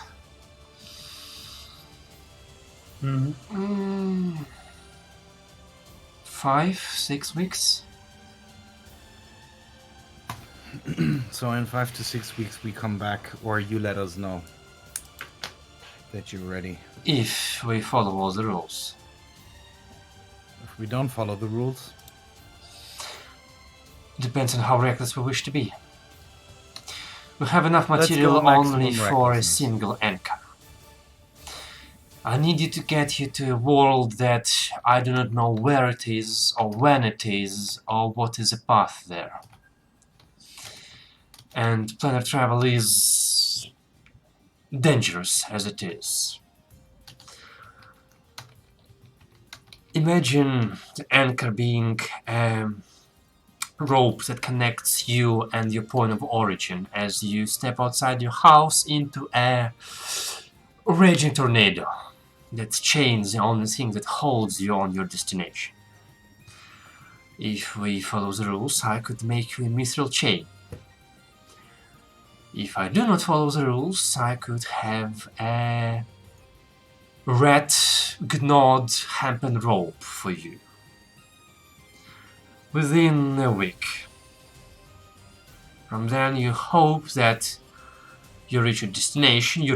Mm-hmm. 5-6 weeks? So in 5 to 6 weeks we come back, or you let us know that you're ready. If we follow all the rules. If we don't follow the rules, Depends on how reckless we wish to be. We have enough Let's material go maximum only for a recklessness. single anchor. I need you to get you to a world that I do not know where it is, or when it is, or what is the path there. And planar travel is dangerous as it is. Imagine the anchor being a rope that connects you and your point of origin as you step outside your house into a raging tornado. That chain is the only thing that holds you on your destination. If we follow the rules, I could make you a mithril chain. If I do not follow the rules, I could have a red gnawed hempen rope for you. Within a week. From then you hope that you reach a destination, you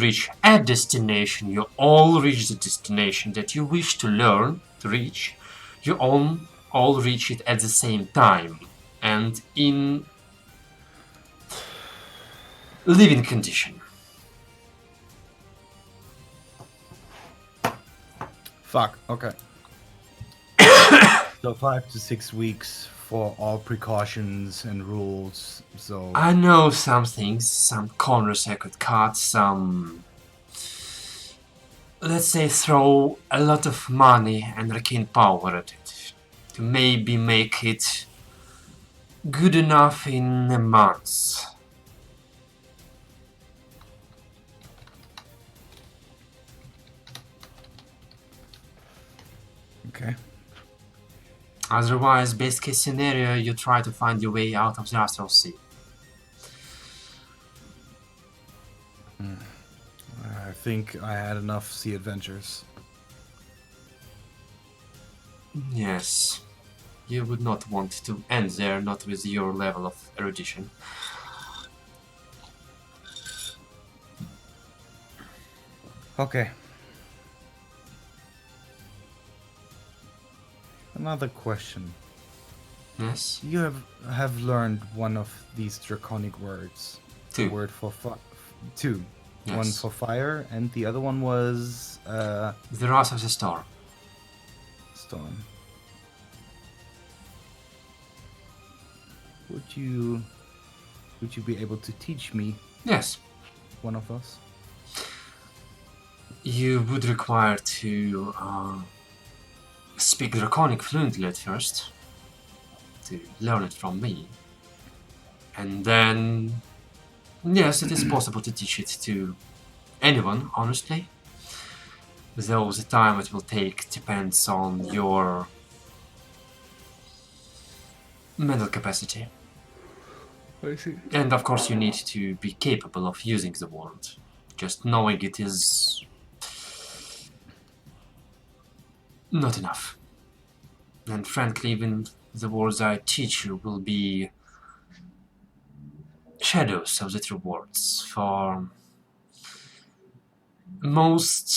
all reach the destination that you wish to learn, to reach. You all reach it at the same time, and in living condition. Fuck, okay. So 5 to 6 weeks for all precautions and rules, so... I know some things, some corners I could cut, some... let's say throw a lot of money and arcane power at it. To maybe make it good enough in a month. Okay. Otherwise, best case scenario, you try to find your way out of the Astral Sea. I think I had enough sea adventures. Yes. You would not want to end there, not with your level of erudition. Okay. Another question. Yes? You have learned one of these draconic words. Two. The word for two. Yes. One for fire, and the other one was The Wrath of the Storm. storm. Would you be able to teach me Yes. one of us? You would require to speak Draconic fluently at first, to learn it from me. And then, yes, it is possible to teach it to anyone, honestly. Though the time it will take depends on your mental capacity. I see. And of course you need to be capable of using the word. Just knowing it is not enough. And frankly, even the words I teach you will be shadows of the true words. For most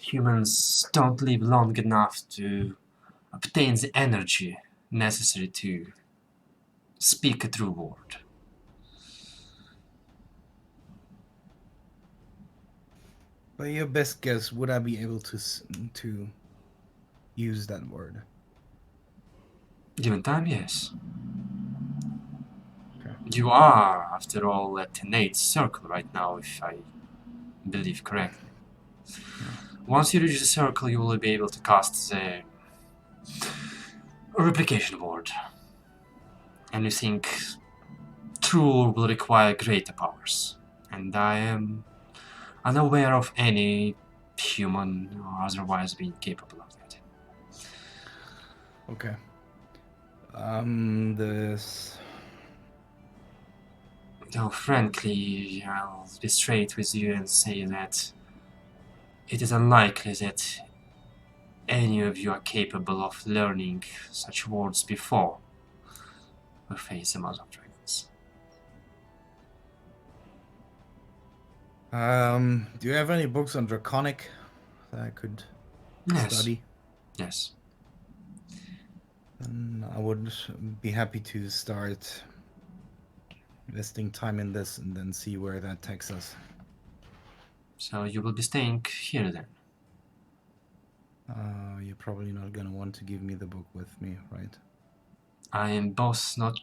humans don't live long enough to obtain the energy necessary to speak a true word. By your best guess, would I be able to use that word? Given time, yes. Okay. You are, after all, at an 8th circle right now, if I believe correctly. Once you reach the circle, you will be able to cast the replication word. And you think true will require greater powers. And I am unaware of any human or otherwise being capable of that. Okay. This. Though frankly, I'll be straight with you and say that it is unlikely that any of you are capable of learning such words before we face the Mother of Dragons. Do you have any books on Draconic that I could Yes. study? Yes. And I would be happy to start investing time in this and then see where that takes us. So you will be staying here then? You're probably not gonna want to give me the book with me, right? I am both not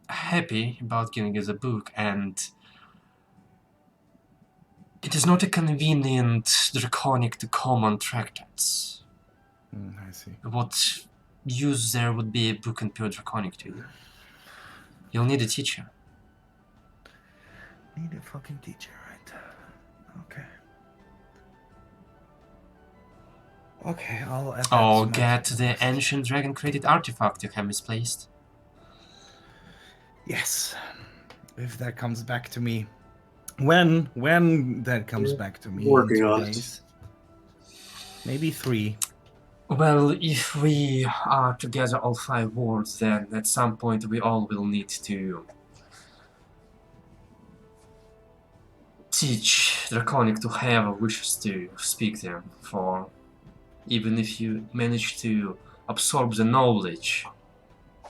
happy about giving you the book, and it is not a convenient Draconic to common tractates. I see. What use there would be a book in pure Draconic to you? You'll need a teacher. Need a fucking teacher, right? Okay. Okay, I'll add that Or to my get to-do the list. ancient dragon created artifact you have misplaced. Yes, if that comes back to me. When that comes back to me in Working 2 on it. days. Maybe 3. Well, if we are together all 5 worlds, then at some point we all will need to teach Draconic to have wishes to speak them, for even if you manage to absorb the knowledge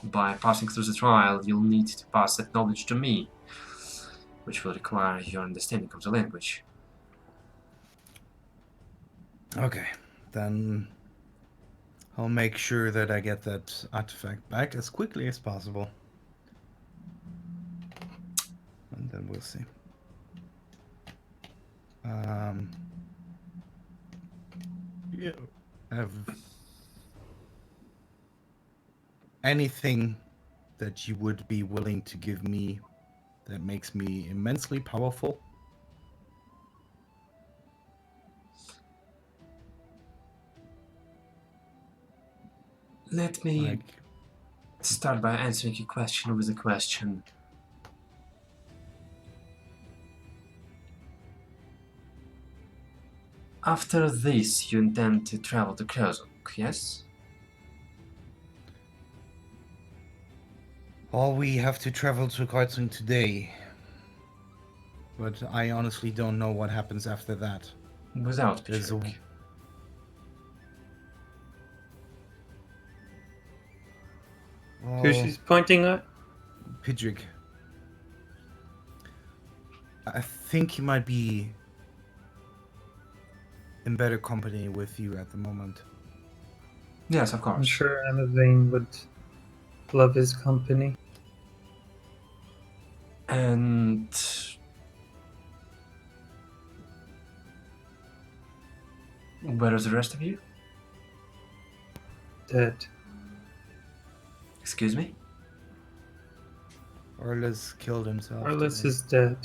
by passing through the trial, you'll need to pass that knowledge to me, which will require your understanding of the language. Okay, then I'll make sure that I get that artifact back as quickly as possible. And then we'll see. Yeah. Have anything that you would be willing to give me that makes me immensely powerful? Let me Like, start by answering your question with a question. After this, you intend to travel to Krozok, yes? all we have to travel to Kartsung today. But I honestly don't know what happens after that. Without There's a- Pishrik. Who she's pointing at? Pidrick. I think he might be in better company with you at the moment. Yes, of I'm course. sure Amazane would love his company. And where is the rest of you? Dead. Excuse me? Arliss killed himself. Arliss today. is dead.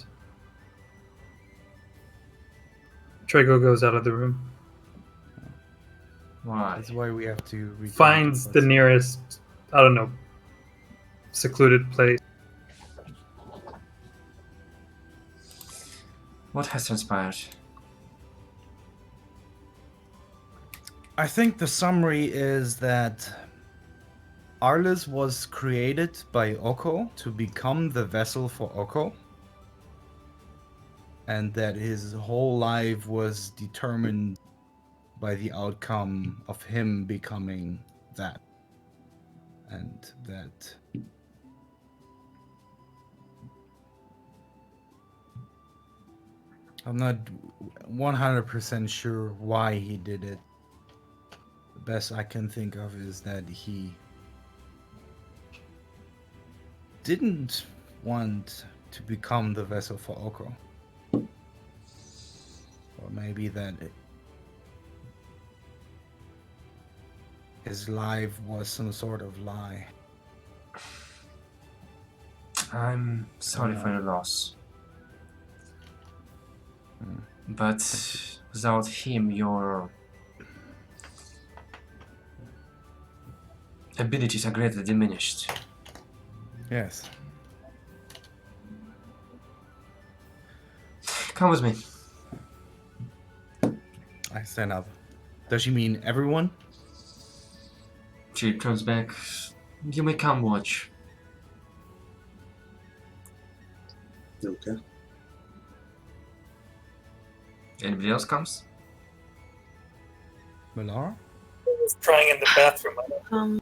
Trago goes out of the room. Why? That's why we have to return to Finds the Kartsung. nearest, I don't know, secluded place. What has transpired? I think the summary is that Arliss was created by Oko to become the vessel for Oko, and that his whole life was determined by the outcome of him becoming that. And that I'm not 100% sure why he did it. The best I can think of is that he didn't want to become the vessel for Oko. Or maybe that his life was some sort of lie. I'm sorry for your loss. But without him, your abilities are greatly diminished. Yes. Come with me. I stand up. Does she mean everyone? She turns back. You may come watch. Okay. Anybody else comes? Melara? He's crying in the bathroom.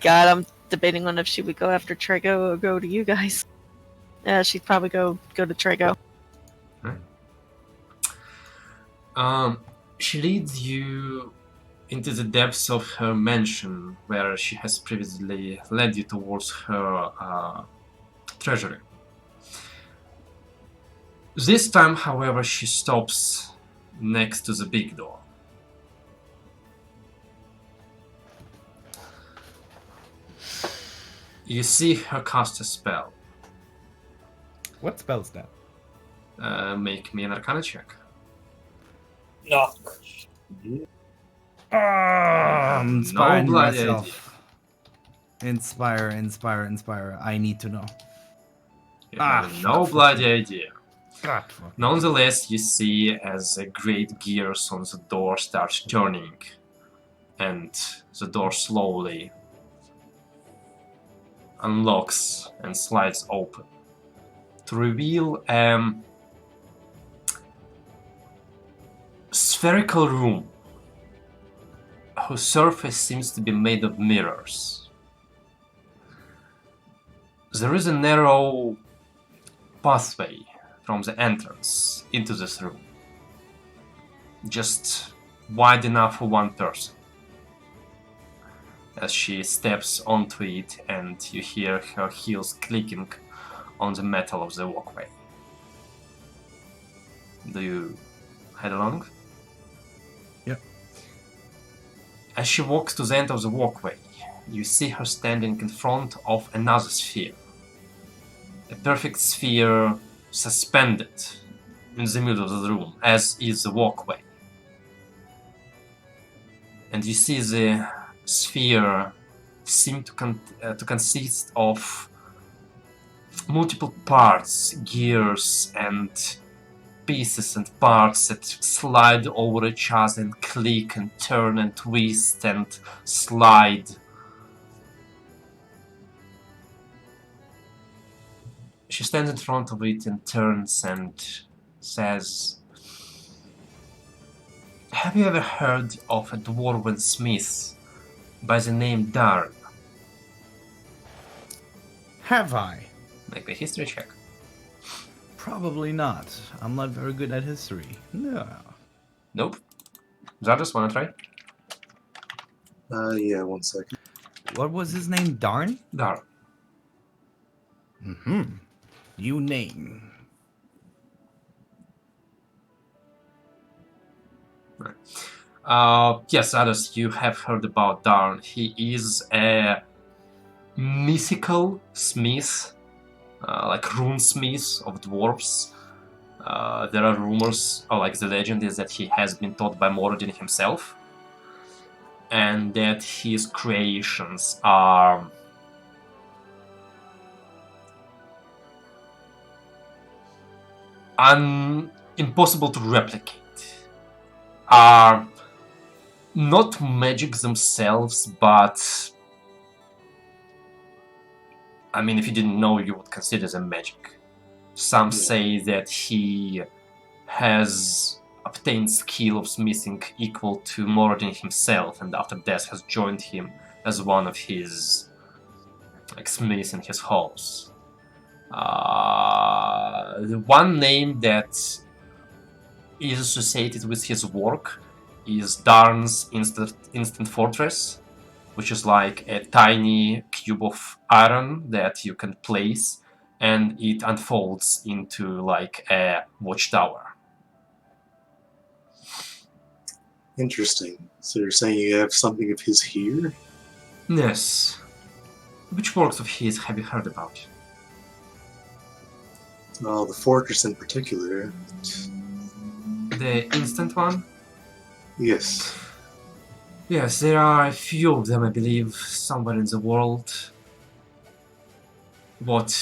God, I'm debating on if she would go after Trago or go to you guys. She'd probably go to Trago. She leads you into the depths of her mansion, where she has previously led you towards her treasury. This time, however, she stops next to the big door. You see her cast a spell. What spell's that? Make me an Arcana check. Knock. I'm inspiring bloody myself. Inspire, inspire, inspire. I need to know. You have no fuck bloody you. idea. God, fuck. Nonetheless, you see as the great gears on the door start turning, and the door slowly unlocks and slides open to reveal a spherical room whose surface seems to be made of mirrors. There is a narrow pathway from the entrance into this room, just wide enough for one person. As she steps onto it, and you hear her heels clicking on the metal of the walkway. Do you head along? Yep. As she walks to the end of the walkway, you see her standing in front of another sphere. A perfect sphere suspended in the middle of the room, as is the walkway. And you see the sphere seem to consist of multiple parts, gears and pieces and parts that slide over each other and click and turn and twist and slide. She stands in front of it and turns and says, "Have you ever heard of a dwarven smith by the name Darn?" Have I? Make a history check. Probably not. I'm not very good at history. No. Nope. Zardos, wanna try? Yeah, 1 second. What was his name? Darn? Darn. Mm-hmm. You name. Yes, Zardos, you have heard about Darn. He is a mythical smith, like runesmith of dwarves. There are rumors, or like the legend is that he has been taught by Moradin himself, and that his creations are impossible to replicate. Are not magic themselves, but I mean, if you didn't know, you would consider them magic. Some say that he has obtained skill of smithing equal to Moradin himself, and after death has joined him as one of his smiths in his halls. The one name that is associated with his work is Darn's Instant Fortress, which is like a tiny cube of iron that you can place, and it unfolds into like a watchtower. Interesting. So you're saying you have something of his here? Yes. Which works of his have you heard about? The fortress in particular. The instant one? Yes. Yes, there are a few of them, I believe, somewhere in the world. What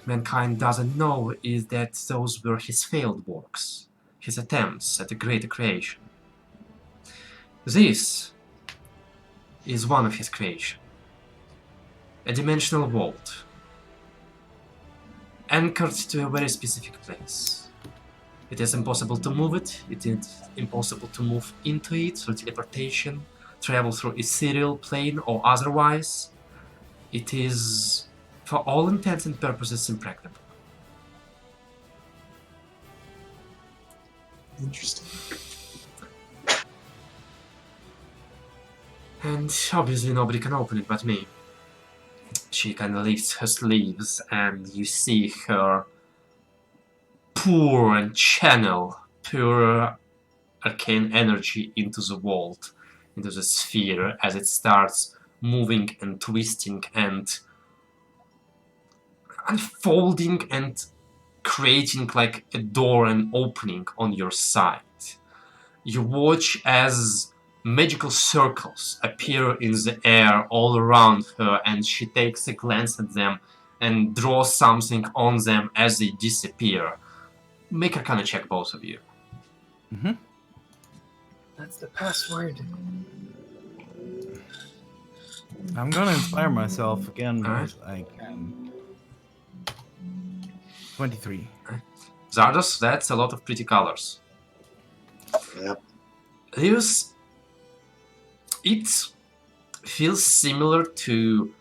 mankind doesn't know is that those were his failed works, his attempts at a greater creation. This is one of his creations. A dimensional vault, anchored to a very specific place. It is impossible to move it, it is impossible to move into it through teleportation, travel through ethereal plane or otherwise. It is, for all intents and purposes, impregnable. Interesting. And obviously nobody can open it but me. She kind of lifts her sleeves and you see her pour and channel pure arcane energy into the vault, into the sphere, as it starts moving and twisting and unfolding and creating like a door and opening on your side. You watch as magical circles appear in the air all around her, and she takes a glance at them and draws something on them as they disappear. Make a kind of check, both of you. Mm-hmm. That's the password. I'm gonna inspire myself again Alright. because I can. 23. Zardos, that's a lot of pretty colors. Yep. Here's... It feels similar to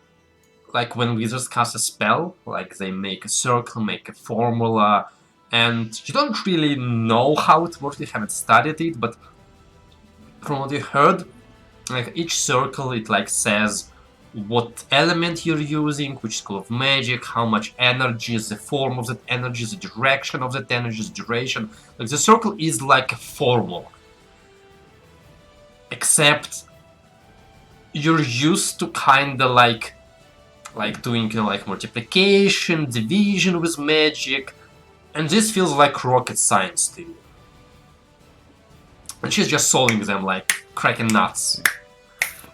like when wizards cast a spell, like they make a circle, make a formula, and you don't really know how it works, you haven't studied it, but from what you heard, like each circle it like says what element you're using, which school of magic, how much energy is the form of that energy, the direction of that energy, the duration. Like the circle is like a formula. Except you're used to kinda like doing, you know, like multiplication, division with magic, and this feels like rocket science to you. And she's just solving them like cracking nuts.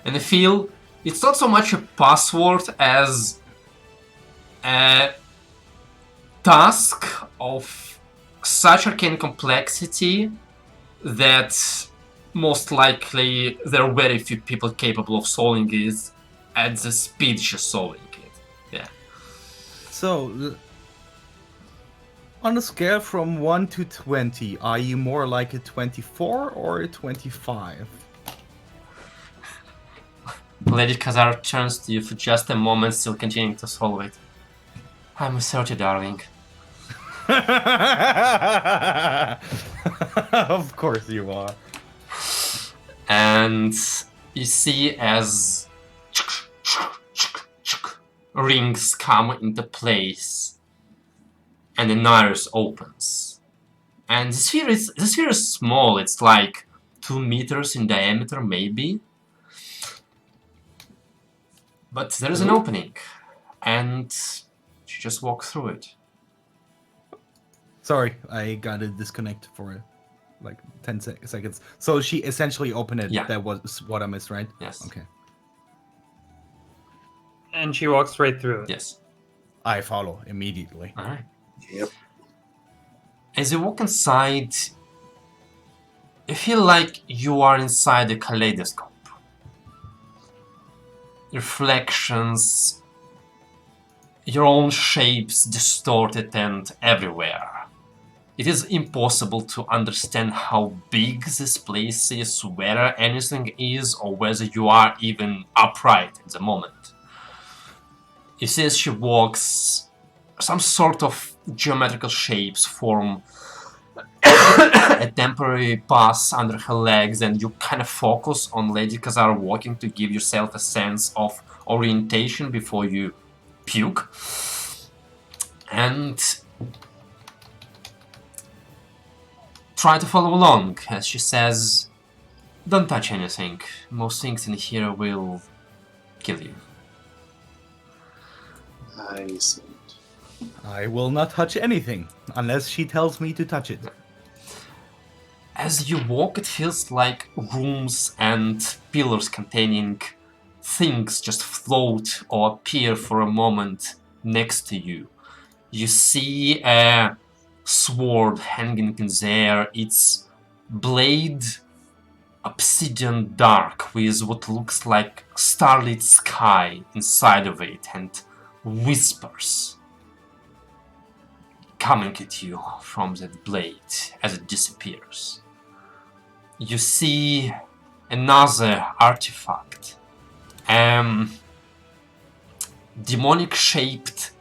And I feel it's not so much a password as a task of such arcane complexity that most likely there are very few people capable of solving it at the speed she's solving it. Yeah. So, on a scale from 1 to 20, are you more like a 24 or a 25? Lady Khazar turns to you for just a moment, still continuing to solve it. I'm a 30, darling. Of course you are. And you see as rings come into place and the iris opens. And the sphere is small, it's like 2 meters in diameter maybe. But there is an opening, and you just walk through it. Sorry, I gotta disconnect for like 10 seconds. So she essentially opened it. Yeah. That was what I missed, right? Yes. Okay. And she walks right through it. Yes. I follow immediately. Alright. Yep. As you walk inside, you feel like you are inside a kaleidoscope. Reflections, your own shapes distorted and everywhere. It is impossible to understand how big this place is, where anything is, or whether you are even upright at the moment. You see as she walks, some sort of geometrical shapes form a temporary pass under her legs, and you kind of focus on Lady Khazar walking to give yourself a sense of orientation before you puke. And try to follow along as she says, don't touch anything. Most things in here will kill you. I see. I will not touch anything unless she tells me to touch it. As you walk, it feels like rooms and pillars containing things just float or appear for a moment next to you. You see a sword hanging in there, its blade obsidian dark with what looks like starlit sky inside of it, and whispers coming at you from that blade as it disappears. You see another artifact, demonic shaped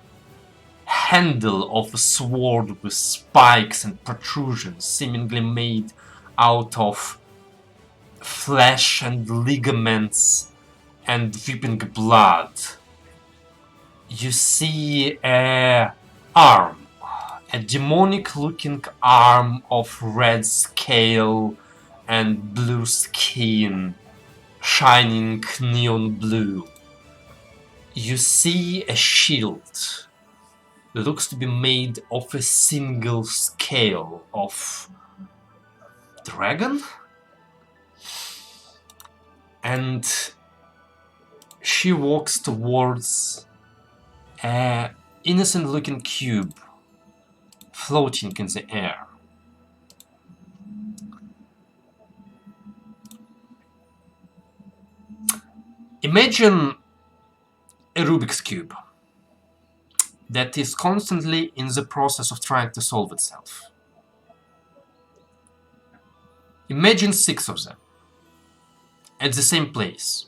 handle of a sword with spikes and protrusions, seemingly made out of flesh and ligaments and dripping blood. You see a arm, a demonic looking arm of red scale and blue skin, shining neon blue. You see a shield that looks to be made of a single scale of dragon, and she walks towards an innocent-looking cube floating in the air. Imagine a Rubik's Cube that is constantly in the process of trying to solve itself. Imagine 6 of them at the same place,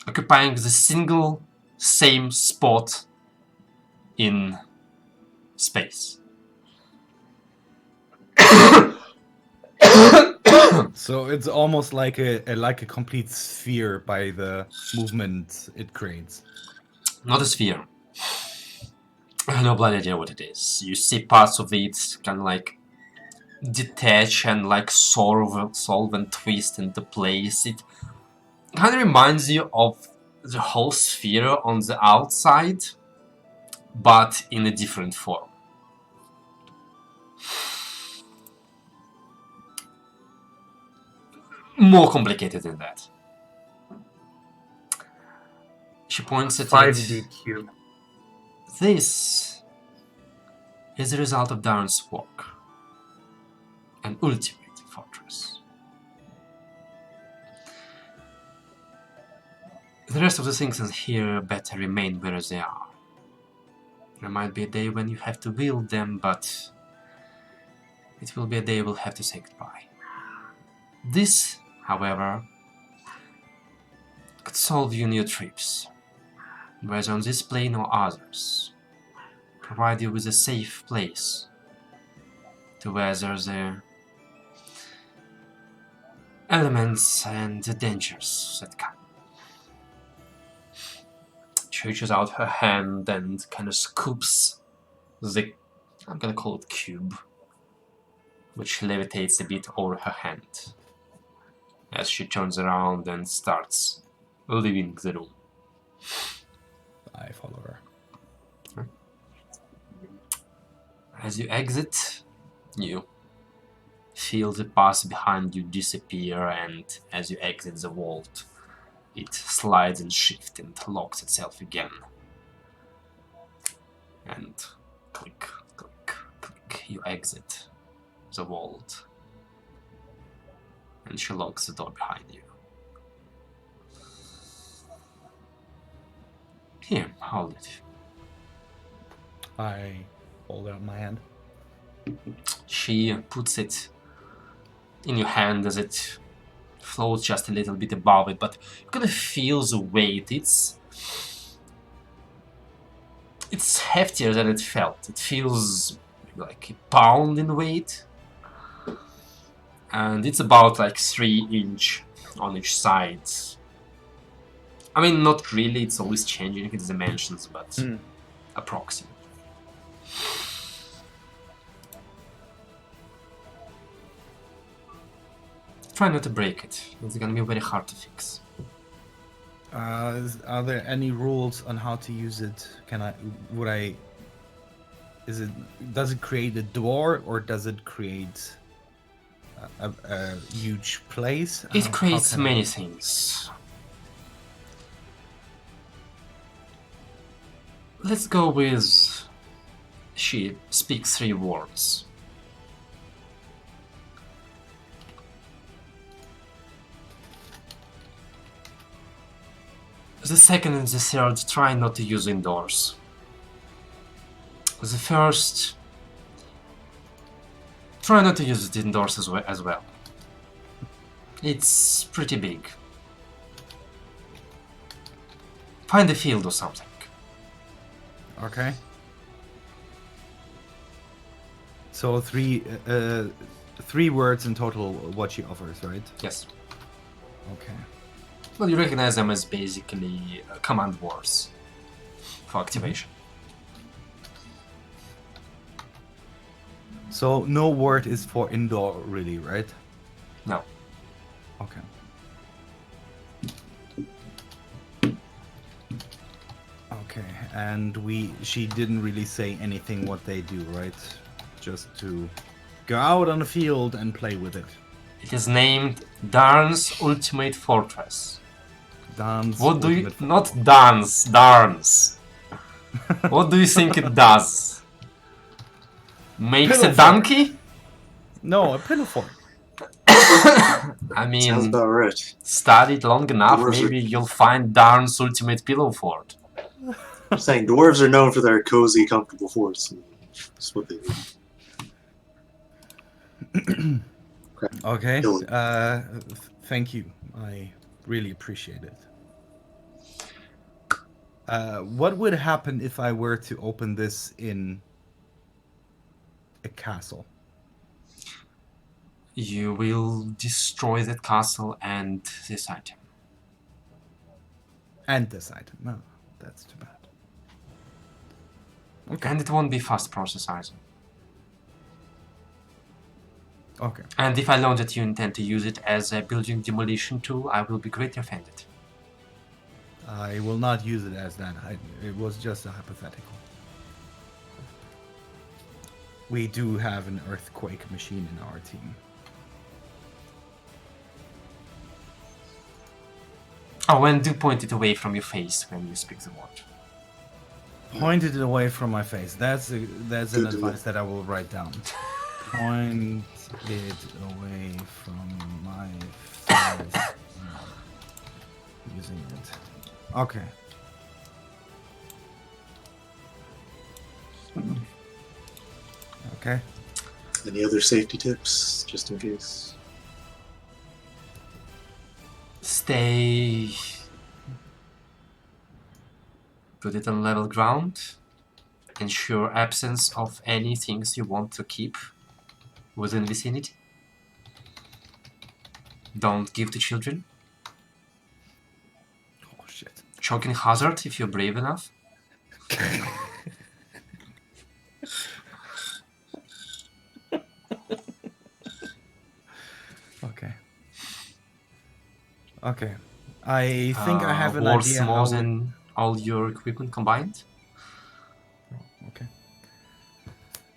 occupying the single same spot in space. So it's almost like a complete sphere by the movement it creates. Not a sphere. I have no bloody idea what it is. You see parts of it kind of like detach and like solve and twist into place. It kind of reminds you of the whole sphere on the outside, but in a different form. More complicated than that. She points at 5D it. cube. This is the result of Darren's work. An ultimate fortress. The rest of the things in here better remain where they are. There might be a day when you have to wield them, but it will be a day we'll have to say goodbye. This, however, could solve you in your trips, whether on this plane or others. Provide you with a safe place to weather the elements and the dangers that come. She reaches out her hand and kind of scoops the, I'm gonna call it cube, which levitates a bit over her hand as she turns around and starts leaving the room. I follow her. As you exit, you feel the path behind you disappear, and as you exit the vault, it slides and shifts and locks itself again. And click, click, click, you exit the vault. And she locks the door behind you. Here, hold it. I hold out my hand. She puts it in your hand as it floats just a little bit above it, but you kind of feel the weight. It's heftier than it felt. It feels like a pound in weight. And it's about like 3 inches on each side. I mean, not really, it's always changing its dimensions, but approximately. Try not to break it. It's gonna be very hard to fix. Are there any rules on how to use it? Does it create a door, or does it create a huge place? It creates many things. Let's go with... She speaks 3 words. The second and the third, try not to use indoors. The first, try not to use it indoors as well. It's pretty big. Find a field or something. Okay. So 3 words in total what she offers, right? Yes. Okay. Well, you recognize them as basically command words for activation. So no word is for indoor, really, right? No. Okay. Okay, and she didn't really say anything what they do, right? Just to go out on the field and play with it. It is named Darn's Ultimate Fortress. Dan's What do you... ultimate Not fortress. Darn's, Darn's. What do you think it does? Makes Pillow a fort. donkey? No, a pillow fort. I Sounds mean, about right. study it long enough, Dwarves maybe are- you'll find Darn's Ultimate Pillow Fort. I'm saying dwarves are known for their cozy, comfortable forts. And that's what they do. Okay. Pillow. Thank you. I really appreciate it. What would happen if I were to open this in a castle? You will destroy that castle and this item. And this item. No, that's too bad. Okay. And it won't be fast process either. Okay. And if I learn that you intend to use it as a building demolition tool, I will be greatly offended. I will not use it as that. It was just a hypothetical. We do have an earthquake machine in our team. Oh, and do point it away from your face when you speak the word. Pointed it away from my face. That's an Good to know. advice that I will write down. Point it away from my face. Using it. Okay. Okay. Any other safety tips, just in case? Stay... Put it on level ground. Ensure absence of any things you want to keep within vicinity. Don't give to children. Oh shit. Choking hazard if you're brave enough. Okay. Okay. I think I have an worth idea more how. than all your equipment combined. Okay.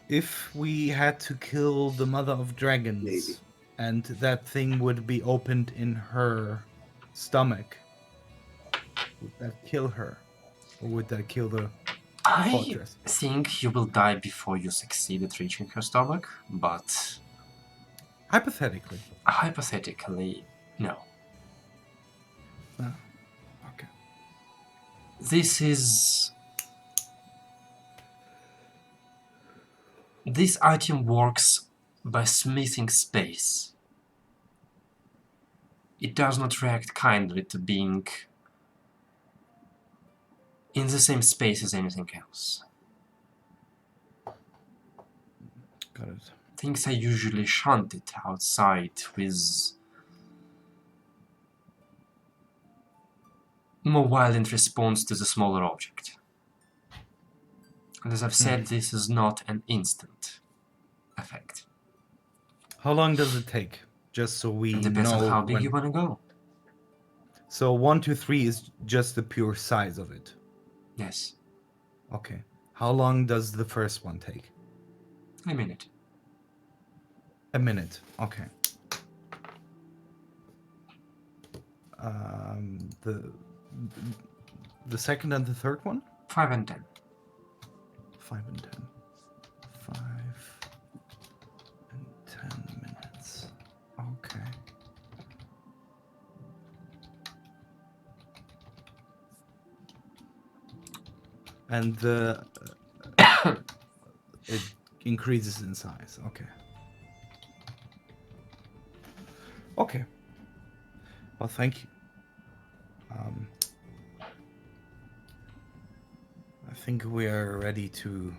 If we had to kill the mother of dragons, Maybe. and that thing would be opened in her stomach, would that kill her? Or would that kill the I fortress? think you will die before you succeed at reaching her stomach, but Hypothetically. hypothetically, no. Ah, okay. This item works by smithing space. It does not react kindly to being in the same space as anything else. Got it. Things are usually shunted outside with more violent response to the smaller object. And as I've said, this is not an instant effect. How long does it take? Just so we It depends know on how big when... you want to go. So 1 to 3 is just the pure size of it. Yes, Okay. How long does the first one take? a minute. A minute. Okay. The second and the third one? 5 and 10. 5 and 10. 5 and 10 minutes. Okay. And the it increases in size. Okay. Okay. Well, thank you. I think we are ready to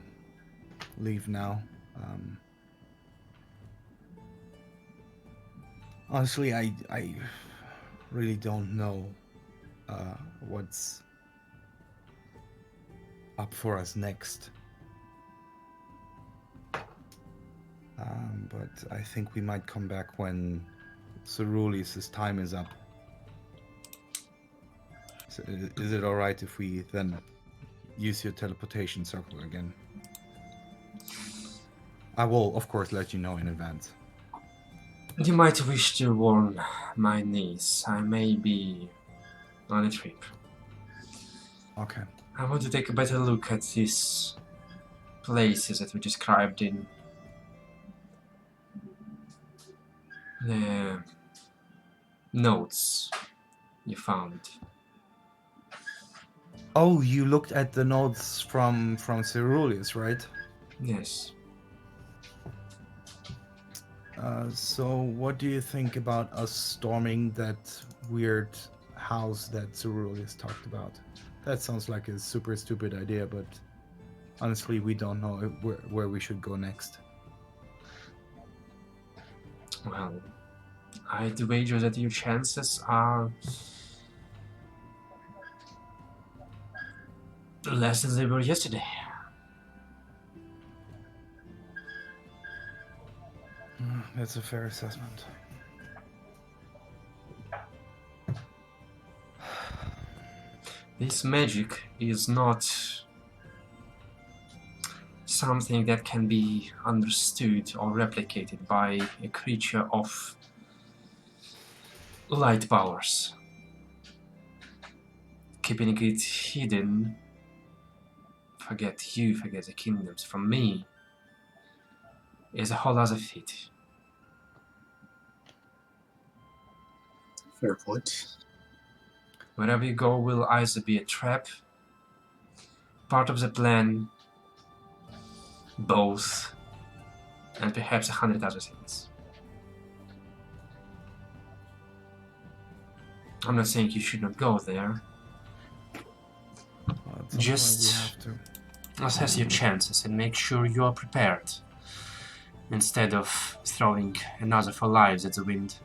leave now. Honestly, I really don't know what's up for us next. But I think we might come back when Ceruleus' time is up. So is it alright if we then use your teleportation circle again? I will, of course, let you know in advance. You might wish to warn my niece. I may be on a trip. Okay. I want to take a better look at these places that we described in the notes you found. Oh, you looked at the notes from Ceruleus, right? Yes. So what do you think about us storming that weird house that Ceruleus talked about? That sounds like a super stupid idea, but honestly, we don't know where we should go next. Well, I'd wager that your chances are less than they were yesterday. That's a fair assessment. This magic is not something that can be understood or replicated by a creature of light powers. Keeping it hidden, forget you, forget the kingdoms, from me, is a whole other feat. Fair point. Wherever you go will either be a trap, part of the plan, both, and perhaps 100 other things. I'm not saying you should not go there. Well, at some Just point we have to. assess your chances and make sure you are prepared, instead of throwing another 4 lives at the wind.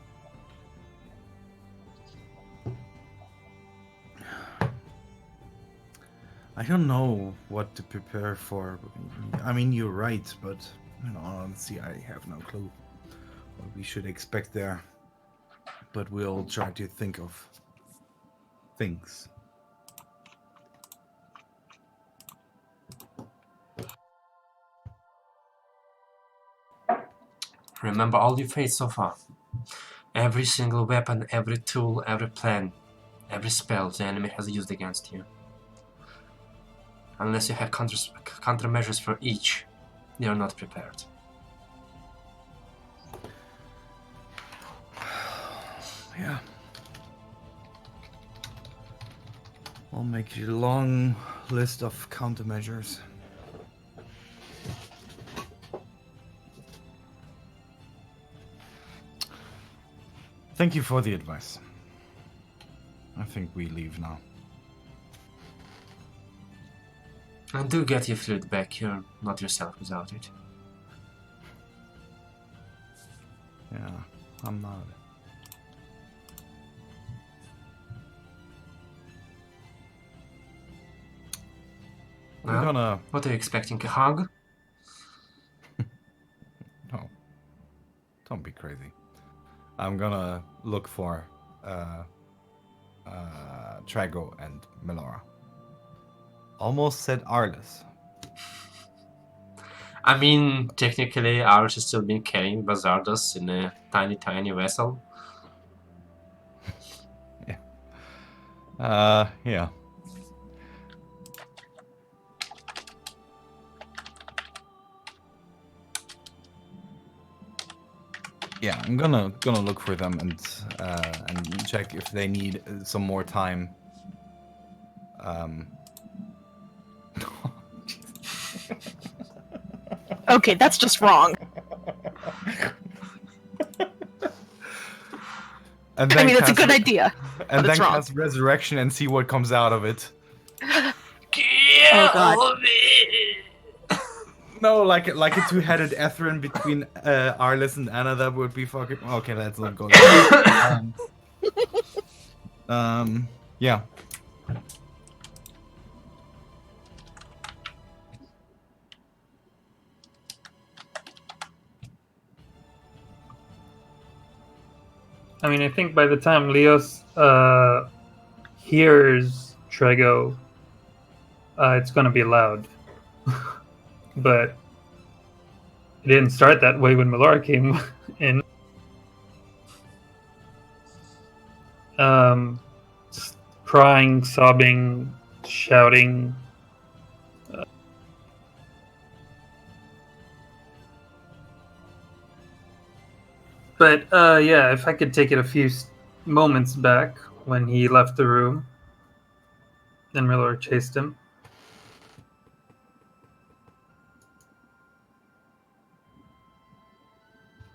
I don't know what to prepare for. I mean, you're right, but honestly, I have no clue what we should expect there. But we'll try to think of things. Remember all you faced so far. Every single weapon, every tool, every plan, every spell the enemy has used against you. Unless you have countermeasures for each, you are not prepared. Yeah. I'll make you a long list of countermeasures. Thank you for the advice. I think we leave now. And do get your flute back, you're not yourself without it. Yeah, I'm not. We're Well, gonna... what are you expecting, a hug? Oh, don't be crazy. I'm gonna look for Trago and Melora. Almost said Arlis. I mean, technically, Arch is still being carrying Bazardos in a tiny, tiny vessel. Yeah. Yeah, I'm gonna look for them and check if they need some more time. Okay, that's just wrong. And I then mean, it's a cast good idea. And but it's then wrong. cast resurrection and see what comes out of it. Oh, God. No, like a two-headed Etherin between Arlis and Anna. That would be fucking. Okay, let's not go there. Yeah. I mean, I think by the time Leos hears Trego, it's going to be loud. But it didn't start that way when Melora came in. crying, sobbing, shouting. But yeah, if I could take it a few moments back when he left the room, then Miller chased him.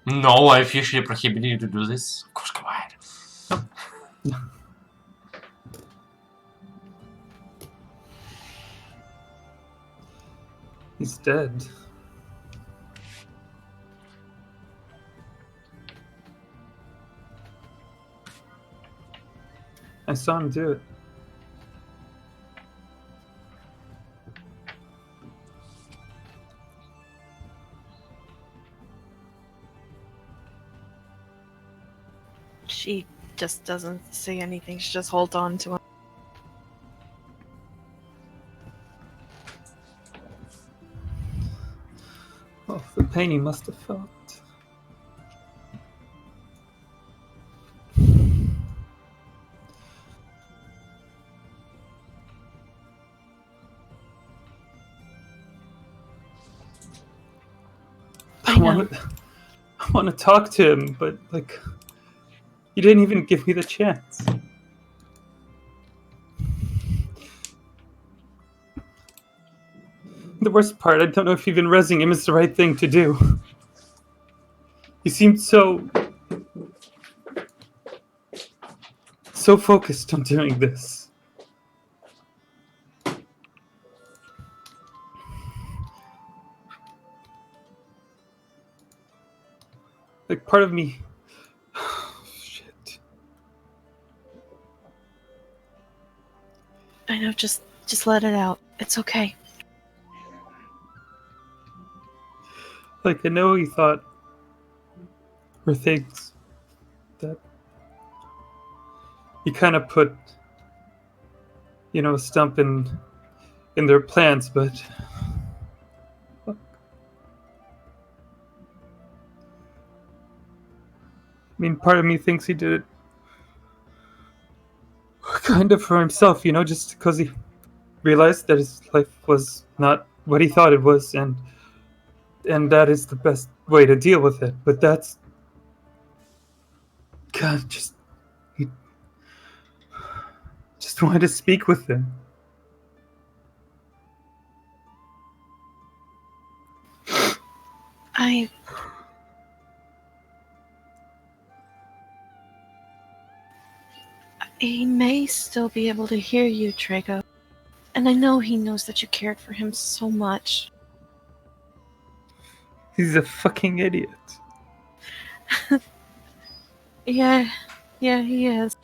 No, I officially prohibit you to do this. Of course, go ahead. He's dead. I saw him do it. She just doesn't say anything. She just holds on to him. Oh, the pain he must have felt. I know. I want to talk to him, but like, you didn't even give me the chance. The worst part, I don't know if even rezzing him is the right thing to do. He seemed so focused on doing this. Like, part of me... Shit. I know, just let it out. It's okay. Like, I know he thought were things that he kind of put, a stump in their plans, but... I mean, part of me thinks he did it kind of for himself, just because he realized that his life was not what he thought it was, and that is the best way to deal with it. But that's... God, just wanted to speak with him. He may still be able to hear you, Trago. And I know he knows that you cared for him so much. He's a fucking idiot. Yeah, he is.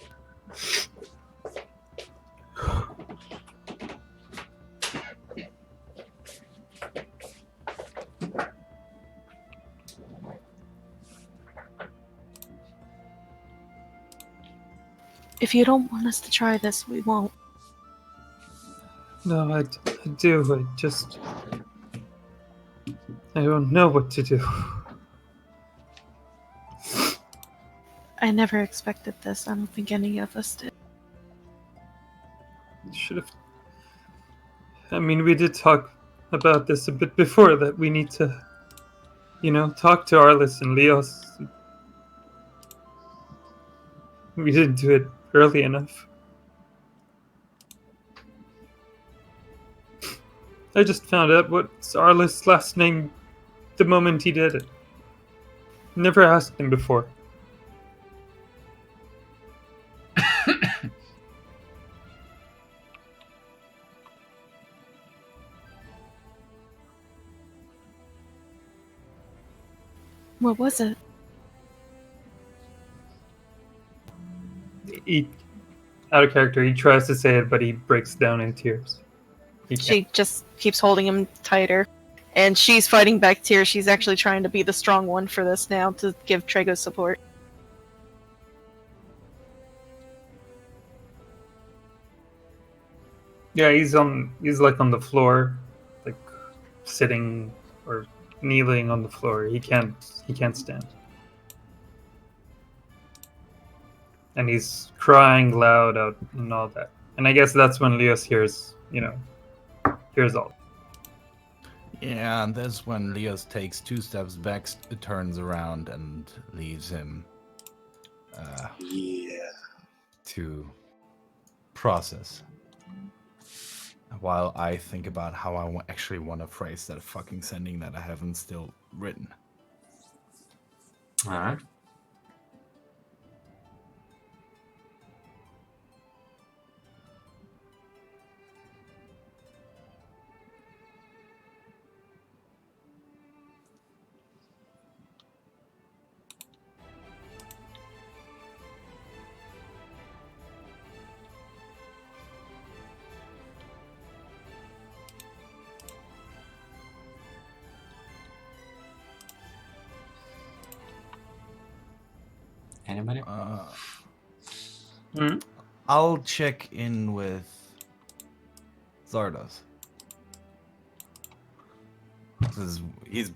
If you don't want us to try this, we won't. No, I do. I don't know what to do. I never expected this. I don't think any of us did. Should have... I mean, we did talk about this a bit before, that we need to, talk to Arliss and Leos. We didn't do it early enough. I just found out what's Arliss' last name the moment he did it. Never asked him before. What was it? He, out of character, he tries to say it, but he breaks down in tears. She just keeps holding him tighter. And she's fighting back tears. She's actually trying to be the strong one for this now, to give Trago support. Yeah, he's like on the floor, like sitting or kneeling on the floor. He can't stand. and he's crying loud out and all that. And I guess that's when Leos hears all. Yeah, and that's when Leos takes 2 steps back, turns around, and leaves him Yeah. to process. While I think about how I actually want to phrase that fucking sending that I haven't still written. Alright. Anybody? Hmm? I'll check in with Zardos. He's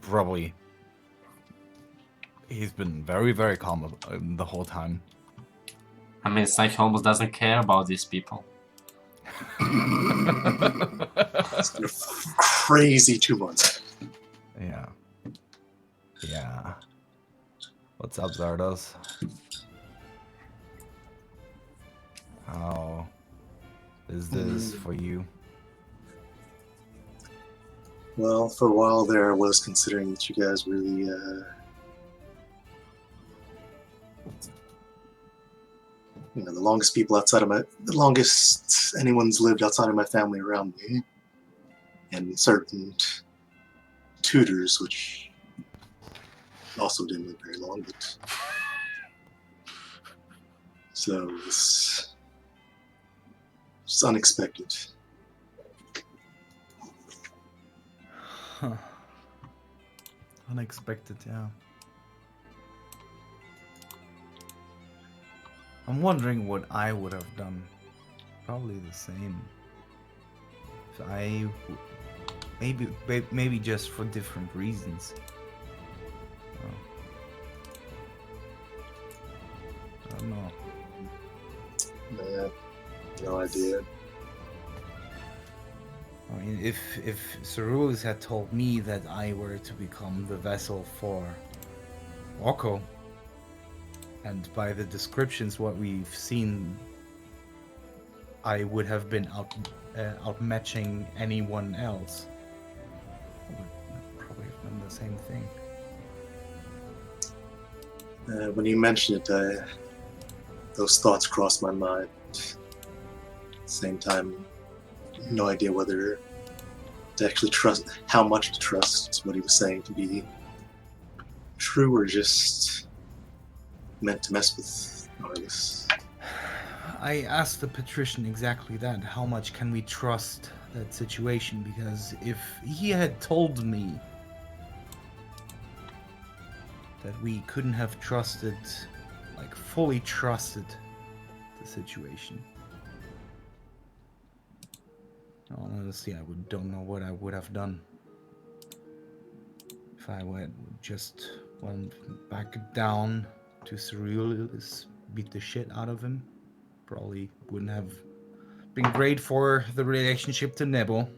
been very, very calm the whole time. I mean, it's like he almost doesn't care about these people. It's been a crazy 2 months. Yeah. Yeah. What's up, Zardos? How is this for you? Well, for a while there, I was considering that you guys really, the longest the longest anyone's lived outside of my family around me, and certain tutors, which also didn't live very long, but so it's unexpected. Huh. Unexpected, yeah. I'm wondering what I would have done. Probably the same. If maybe just for different reasons. I don't know. No idea. I mean, if Cerulus had told me that I were to become the vessel for Orko, and by the descriptions what we've seen, I would have been outmatching anyone else. I would probably have done the same thing. When you mentioned it, those thoughts crossed my mind. At the same time, no idea whether to actually trust, how much to trust what he was saying to be true or just meant to mess with Arliss. I asked the patrician exactly that. How much can we trust that situation? Because if he had told me that we couldn't have trusted, like fully trusted the situation, honestly, I don't know what I would have done. If I went back down to Cerulus, beat the shit out of him, probably wouldn't have been great for the relationship to Nebo.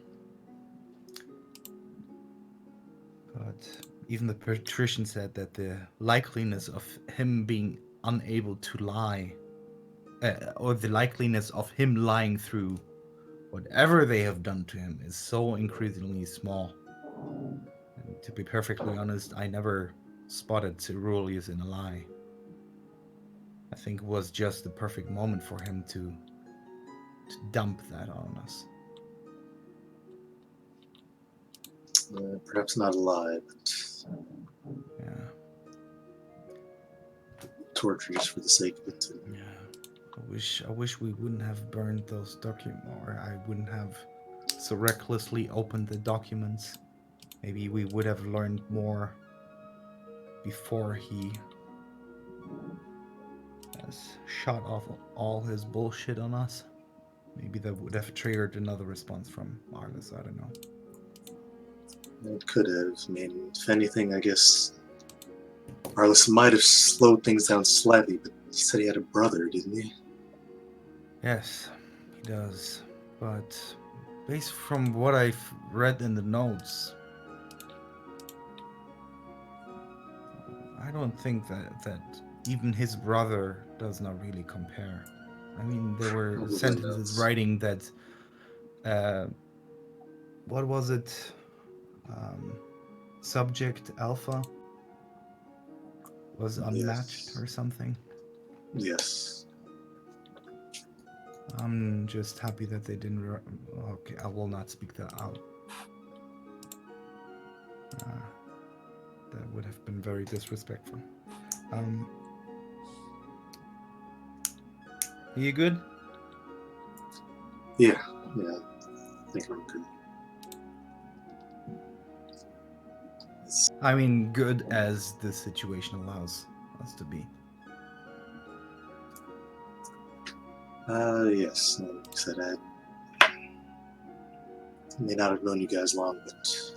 But even the patrician said that the likeliness of him being unable to lie, or the likeliness of him lying through whatever they have done to him, is so increasingly small. And to be perfectly honest, I never spotted Cerulus in a lie. I think it was just the perfect moment for him to dump that on us. Perhaps not a lie, but Yeah. torture just for the sake of it. Yeah. I wish we wouldn't have burned those documents, or I wouldn't have so recklessly opened the documents. Maybe we would have learned more before he has shot off all his bullshit on us. Maybe that would have triggered another response from Arliss, I don't know. It could have. I mean, if anything, I guess Arliss might have slowed things down slightly, but He said he had a brother, didn't he? Yes, he does. But based from what I've read in the notes, I don't think that even his brother does not really compare. I mean, there were Probably sentences not. writing that, what was it? Subject Alpha was unmatched Yes. or something. Yes. I'm just happy that they didn't. Okay, I will not speak that out. That would have been very disrespectful. Are you good? Yeah. I think I'm good. I mean, good as the situation allows us to be. Yes. Like I said, I may not have known you guys long, but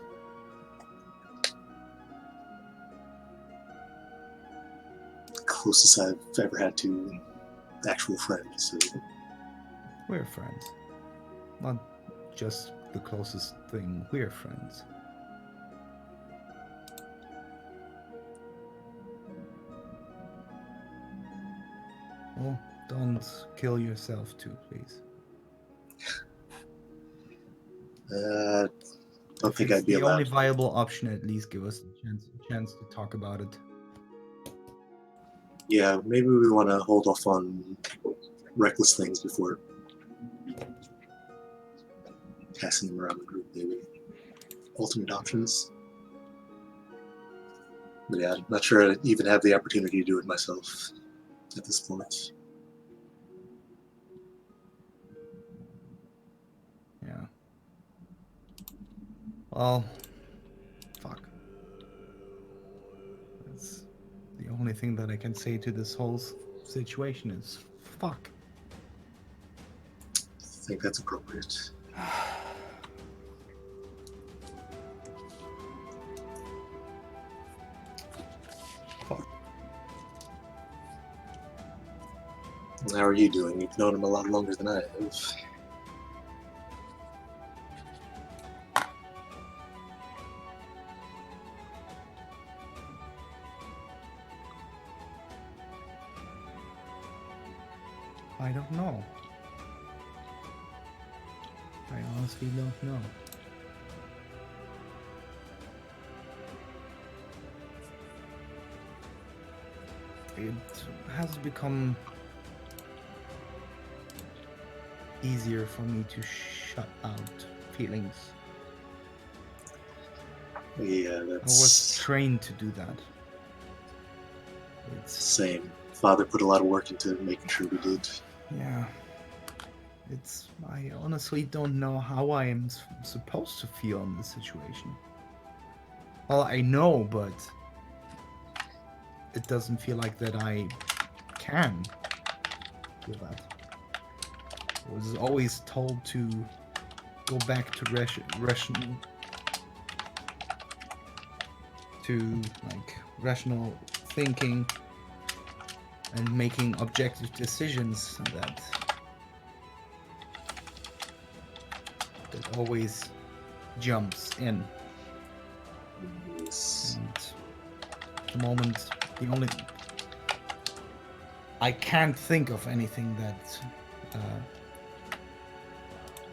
closest I've ever had to actual friends. So We're friends. Not just the closest thing, we're friends. Well, don't kill yourself too, please. don't If think it's I'd be the only allowed. viable option, at least give us a chance to talk about it. Yeah, maybe we want to hold off on reckless things before passing them around the group. Maybe alternate options. But yeah, I'm not sure I'd even have the opportunity to do it myself at this point. Yeah. Well, fuck. That's the only thing that I can say to this whole situation is fuck. I think that's appropriate. Fuck. How are you doing? You've known him a lot longer than I have. I don't know. I honestly don't know. It has become easier for me to shut out feelings. Yeah, I was that's trained to do that. It's same. Father put a lot of work into making sure we did. yeah. I honestly don't know how I am supposed to feel in this situation. Well, I know, but it doesn't feel like that I can feel that. I was always told to go back to rational thinking and making objective decisions that always jumps in. Yes. And at the moment, I can't think of anything that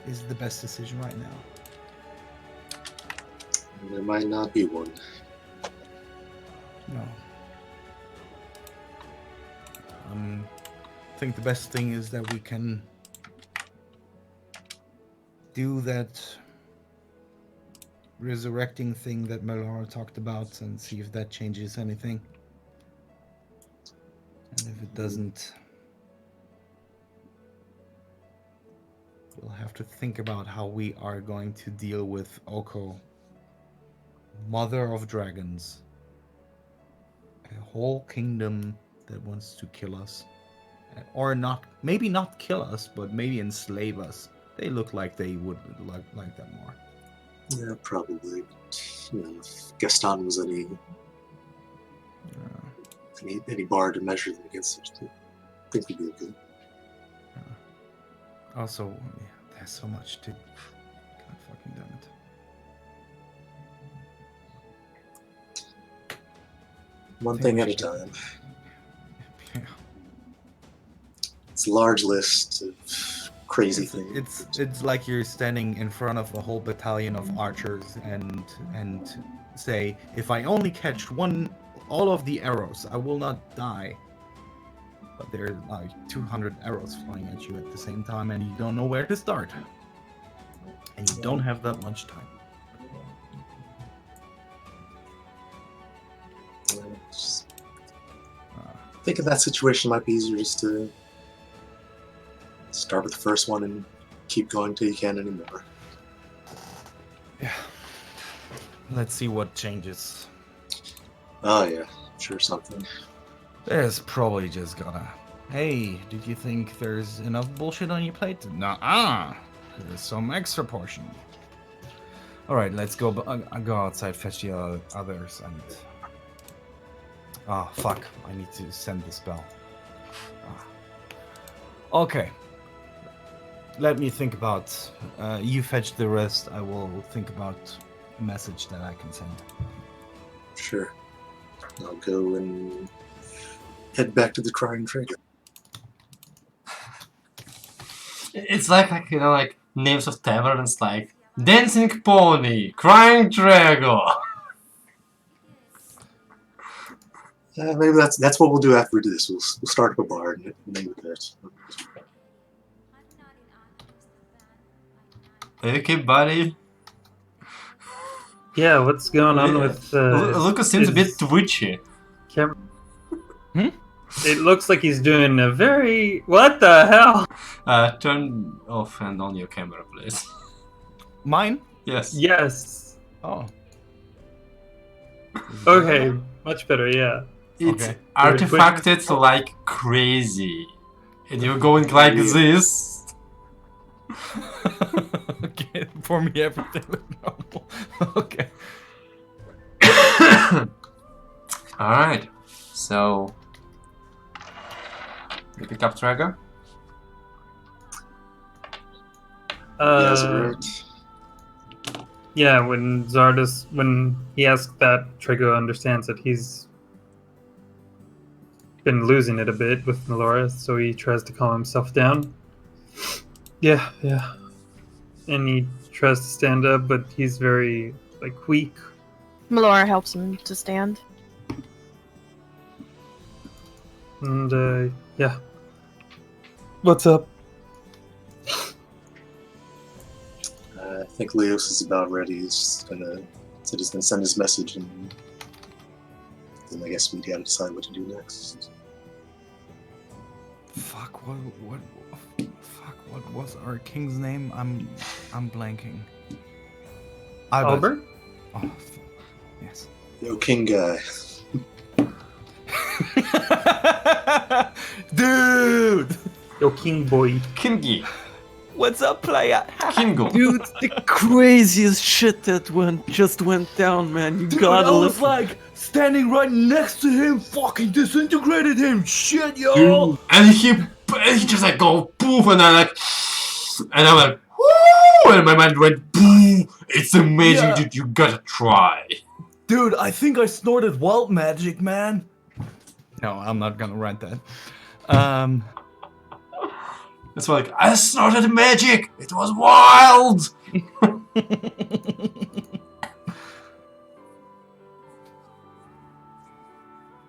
is the best decision right now. There might not be one. No. I think the best thing is that we can do that resurrecting thing that Melara talked about and see if that changes anything. And if it doesn't, we'll have to think about how we are going to deal with Oko, Mother of Dragons. A whole kingdom that wants to kill us. Or not, maybe not kill us, but maybe enslave us. They look like they would like that more. Yeah, probably. But, if Gaston was any bar to measure them against such think we'd be good. Also, yeah, there's so much to. God fucking damn it. One Think thing we at a should- time. Yeah. It's a large list of crazy things. It's like you're standing in front of a whole battalion of archers and say, if I only catch all of the arrows, I will not die. But there's like 200 arrows flying at you at the same time, and you don't know where to start. And you don't have that much time. I think in that situation it might be easier just to start with the first one and keep going till you can't anymore. Yeah. Let's see what changes. Oh yeah, sure something. There's probably just gonna. Hey, did you think there's enough bullshit on your plate? Nuh-uh. There's some extra portion. All right, let's go. Go outside, fetch the others, and. Oh fuck! I need to send the spell. Okay. Let me think about. You fetch the rest. I will think about a message that I can send. Sure. I'll go and head back to the Crying Trader. It's like, you know, like names of taverns, like Dancing Pony, Crying Dragon. Maybe that's what we'll do after we do this. We'll start up a bar and name it that. Okay, buddy. Yeah, what's going on with Lucas seems a bit his twitchy. camera? It looks like he's doing a very... What the hell? Turn off and on your camera, please. Mine? Yes. Yes. Oh. Okay, much better, yeah. It's Okay. artifacted like crazy. And you're going like this. Okay, for me everything looked normal. Okay. Alright. So you pick up Trager? Yes, it worked. Yeah, when he asked that, Trago understands that he's been losing it a bit with Melora, so he tries to calm himself down. Yeah. And he tries to stand up, but he's very, like, weak. Melora helps him to stand. And, yeah. What's up? I think Leos is about ready. He's gonna send his message, and then I guess we gotta decide what to do next. Fuck, what was our king's name? I'm blanking. Albert? Oh, yes. Yo, King Guy. Dude! Yo, King Boy. Kingi. What's up, player? Kingo. Dude, the craziest shit that just went down, man. You gotta I was listen. like standing right next to him, fucking disintegrated him. Shit, yo! And he just like go poof, and I like, and I'm like, woo! And my mind went boo. It's amazing, Yeah. dude. You gotta try. Dude, I think I snorted wild magic, man. No, I'm not gonna write that. It's like I snorted magic. It was wild.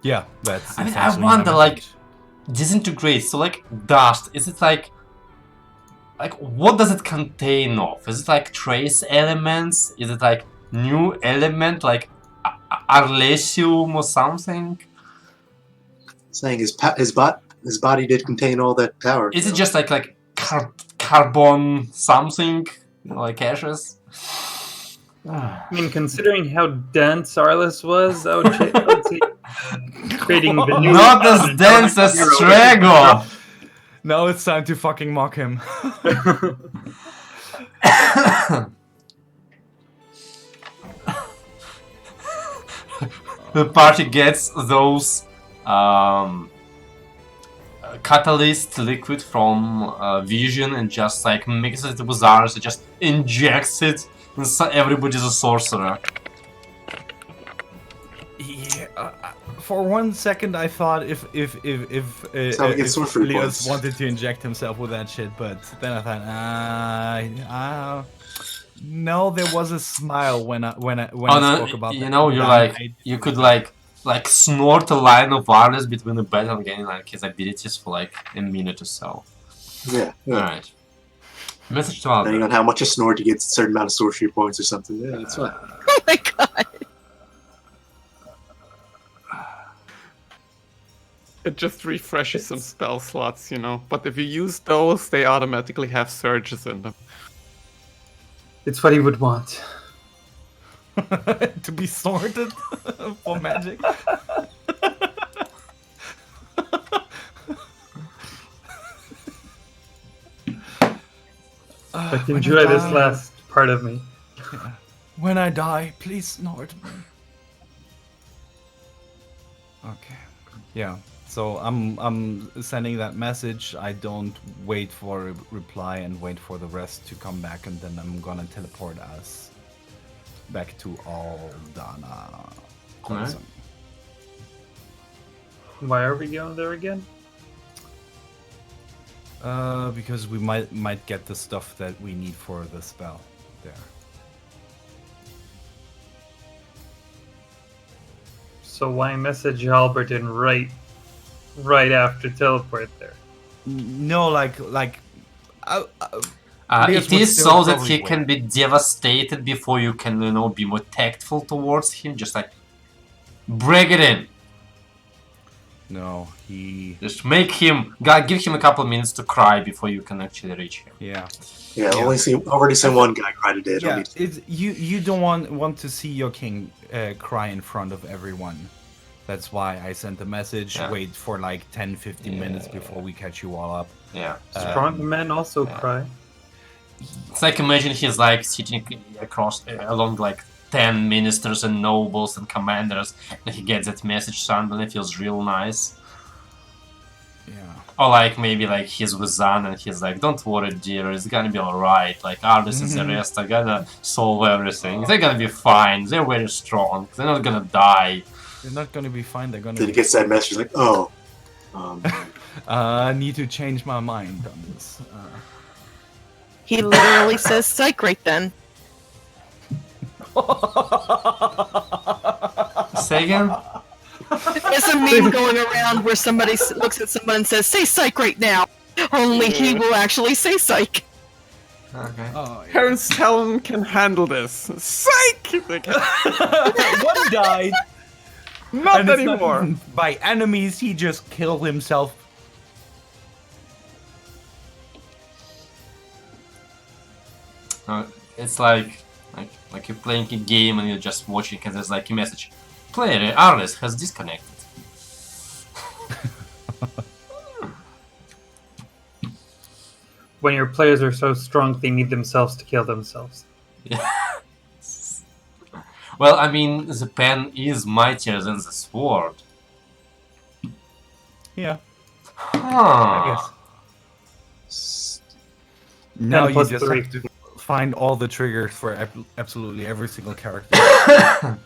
Yeah, that's. I mean, I essentially wonder, my like, message. disintegrate. So like dust. Is it like what does it contain of? Is it like trace elements? Is it like new element like arlesium or something? Saying his body did contain all that power. Is it just like carbon something, you know, like ashes? I mean, considering how dense Arliss was, I would say creating the new... Not as dense as Strago! Now it's time to fucking mock him. The party gets those catalyst liquid from vision and just like mixes it with ours. It just injects it, and so everybody's a sorcerer. Yeah, for 1 second I thought if how we get sorcery Leos points. wanted to inject himself with that shit, but then I thought, no, there was a smile when I spoke about you that. know, you're but like you could like snort a line of wireless between the battle and getting like his abilities for like a minute or so. Yeah. Alright. Message to Depending Aldana. on how much you snort, you get a certain amount of sorcery points or something. Yeah, that's fine. Oh my god. It just refreshes some spell slots, you know. But if you use those, they automatically have surges in them. It's what he would want. to be sorted for magic. But enjoy this last part of me. When I die, please snort me. Okay. Yeah. So I'm sending that message. I don't wait for a reply and wait for the rest to come back, and then I'm gonna teleport us back to Aldana. Alright. Why are we going there again? Because we might get the stuff that we need for the spell there. So why message Albert and right after teleport there? No, like Leos It would is still so that probably he can be devastated before you can, you know, be more tactful towards him. Just like break it in. no, he Just make him. Give him a couple minutes to cry before you can actually reach him. yeah. Yeah, Yeah. already seen one guy cry today. Don't Yeah, need to- it's, you don't want to see your king cry in front of everyone. That's why I sent the message. Yeah. Wait for like 10-15 minutes before we catch you all up. Yeah. Strong men also cry. It's like imagine he's like sitting across along like 10 ministers and nobles and commanders, and he gets that message suddenly, feels real nice. Yeah. Or like maybe like he's with Zan and he's like, don't worry dear, it's gonna be alright, like Ardis and the rest are gonna solve everything, they're gonna be fine, they're very strong, they're not gonna die. They're not gonna be fine, they're gonna Then he be... gets that message like, oh. I need to change my mind on this. He literally says psych right then. Say again? There's a meme going around where somebody looks at someone and says, say psych right now. Only he will actually say psych. Okay. Oh, yeah. Terrence Talon can handle this. Psych! They can- One died! Not And it's anymore. even by enemies, he just killed himself. It's like you're playing a game and you're just watching and there's like a message. Player Ardis has disconnected. When your players are so strong, they need themselves to kill themselves. Yeah. Well, I mean, the pen is mightier than the sword. Yeah, Huh. I guess. Now you plus just 3. have to find all the triggers for absolutely every single character. At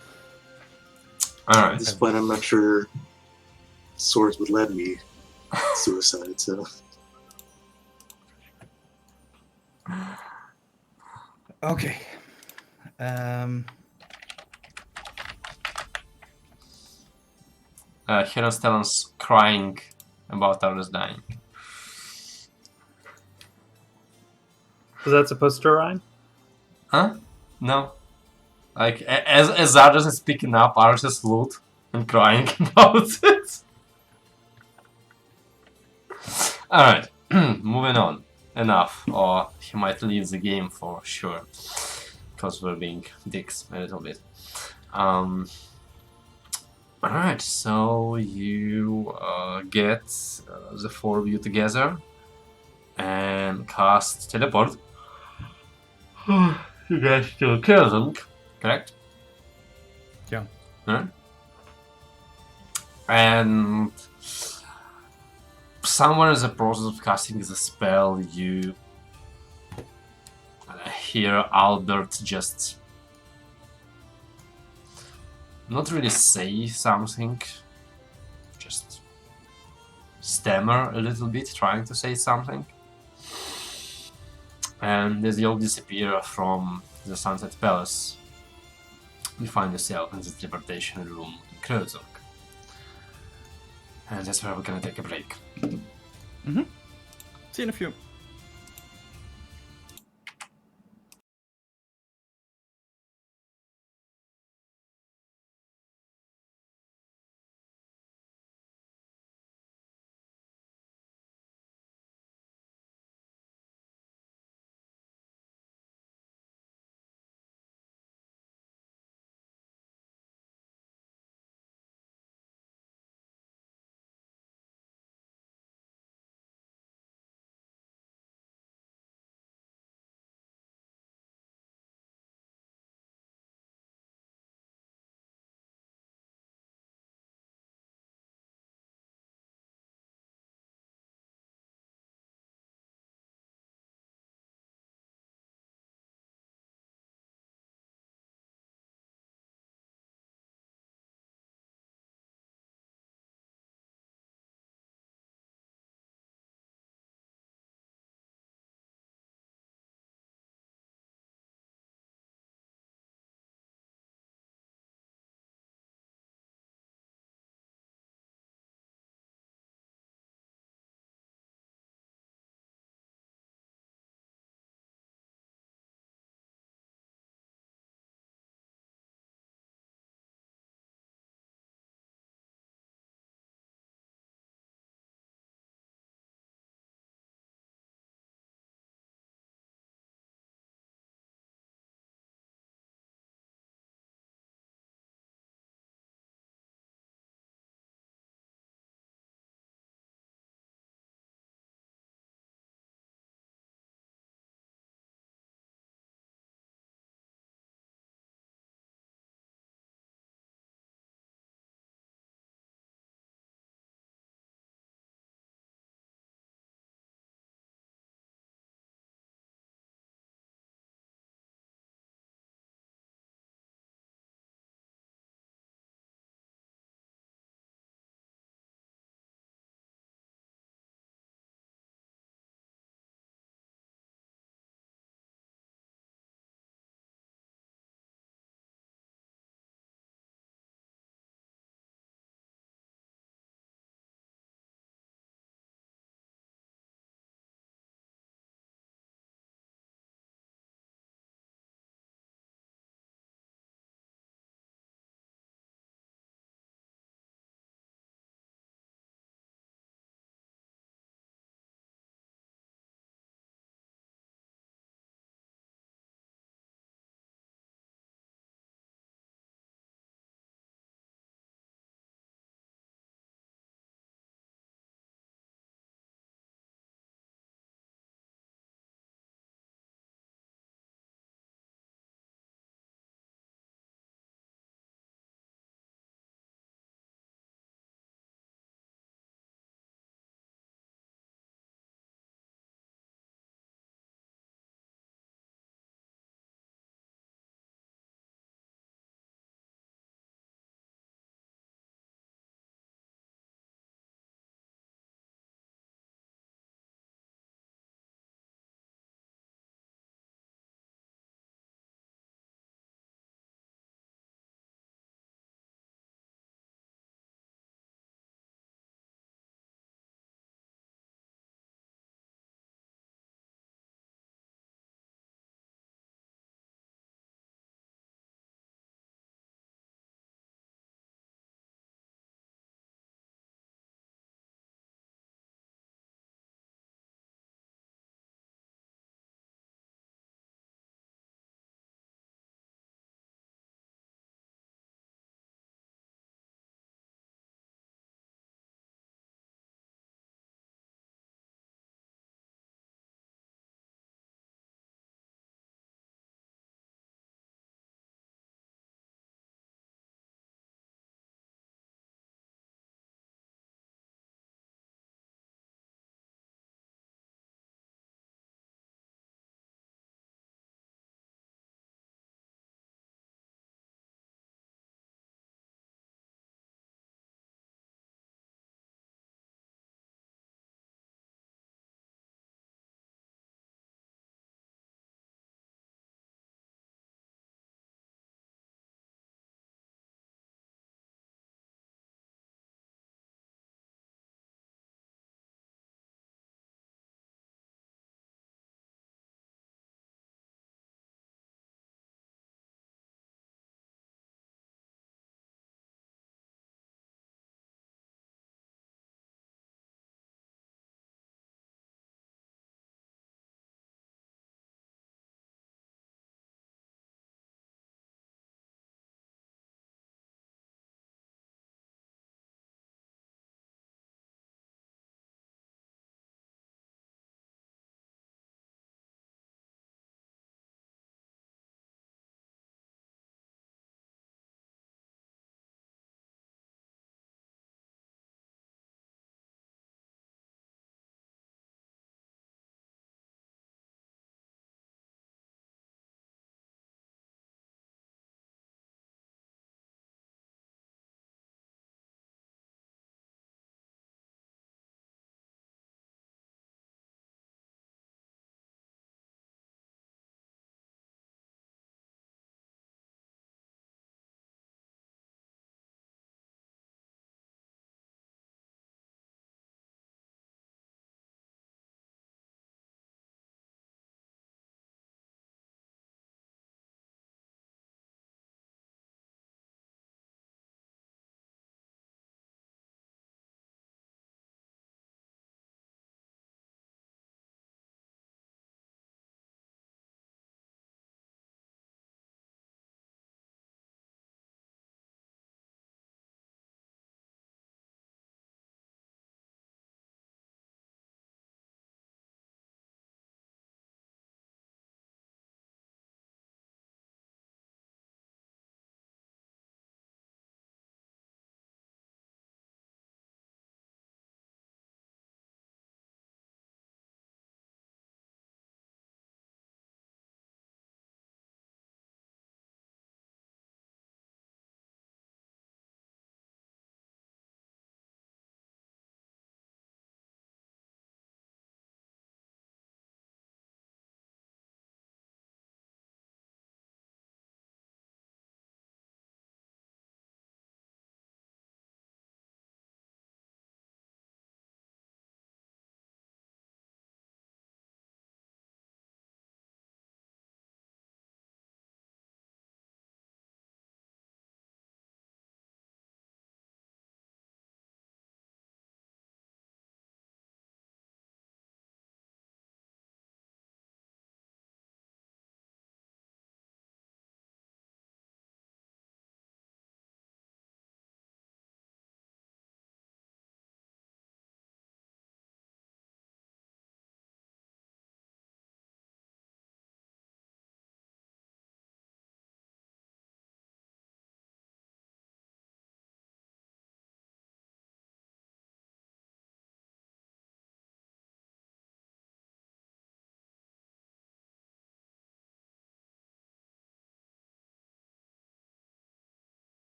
Alright. this point, I'm not sure swords would let me suicide, so. Okay. Heron Stellan's crying about Ardis dying. Was that supposed to rhyme? Huh? No. Like, as Ardis is picking up Ardis' loot and crying about it. Alright, moving on. Enough, or he might leave the game for sure. Because we're being dicks a little bit. Alright, so you get the 4 of you together and cast teleport. You guys still kill them, correct? somewhere in the process of casting the spell, you hear Albert just not really say something, just stammer a little bit, trying to say something. And as you all disappear from the Sunset Palace, you find yourself in the teleportation room in Kreuzung. And that's where we're gonna take a break. See you in a few.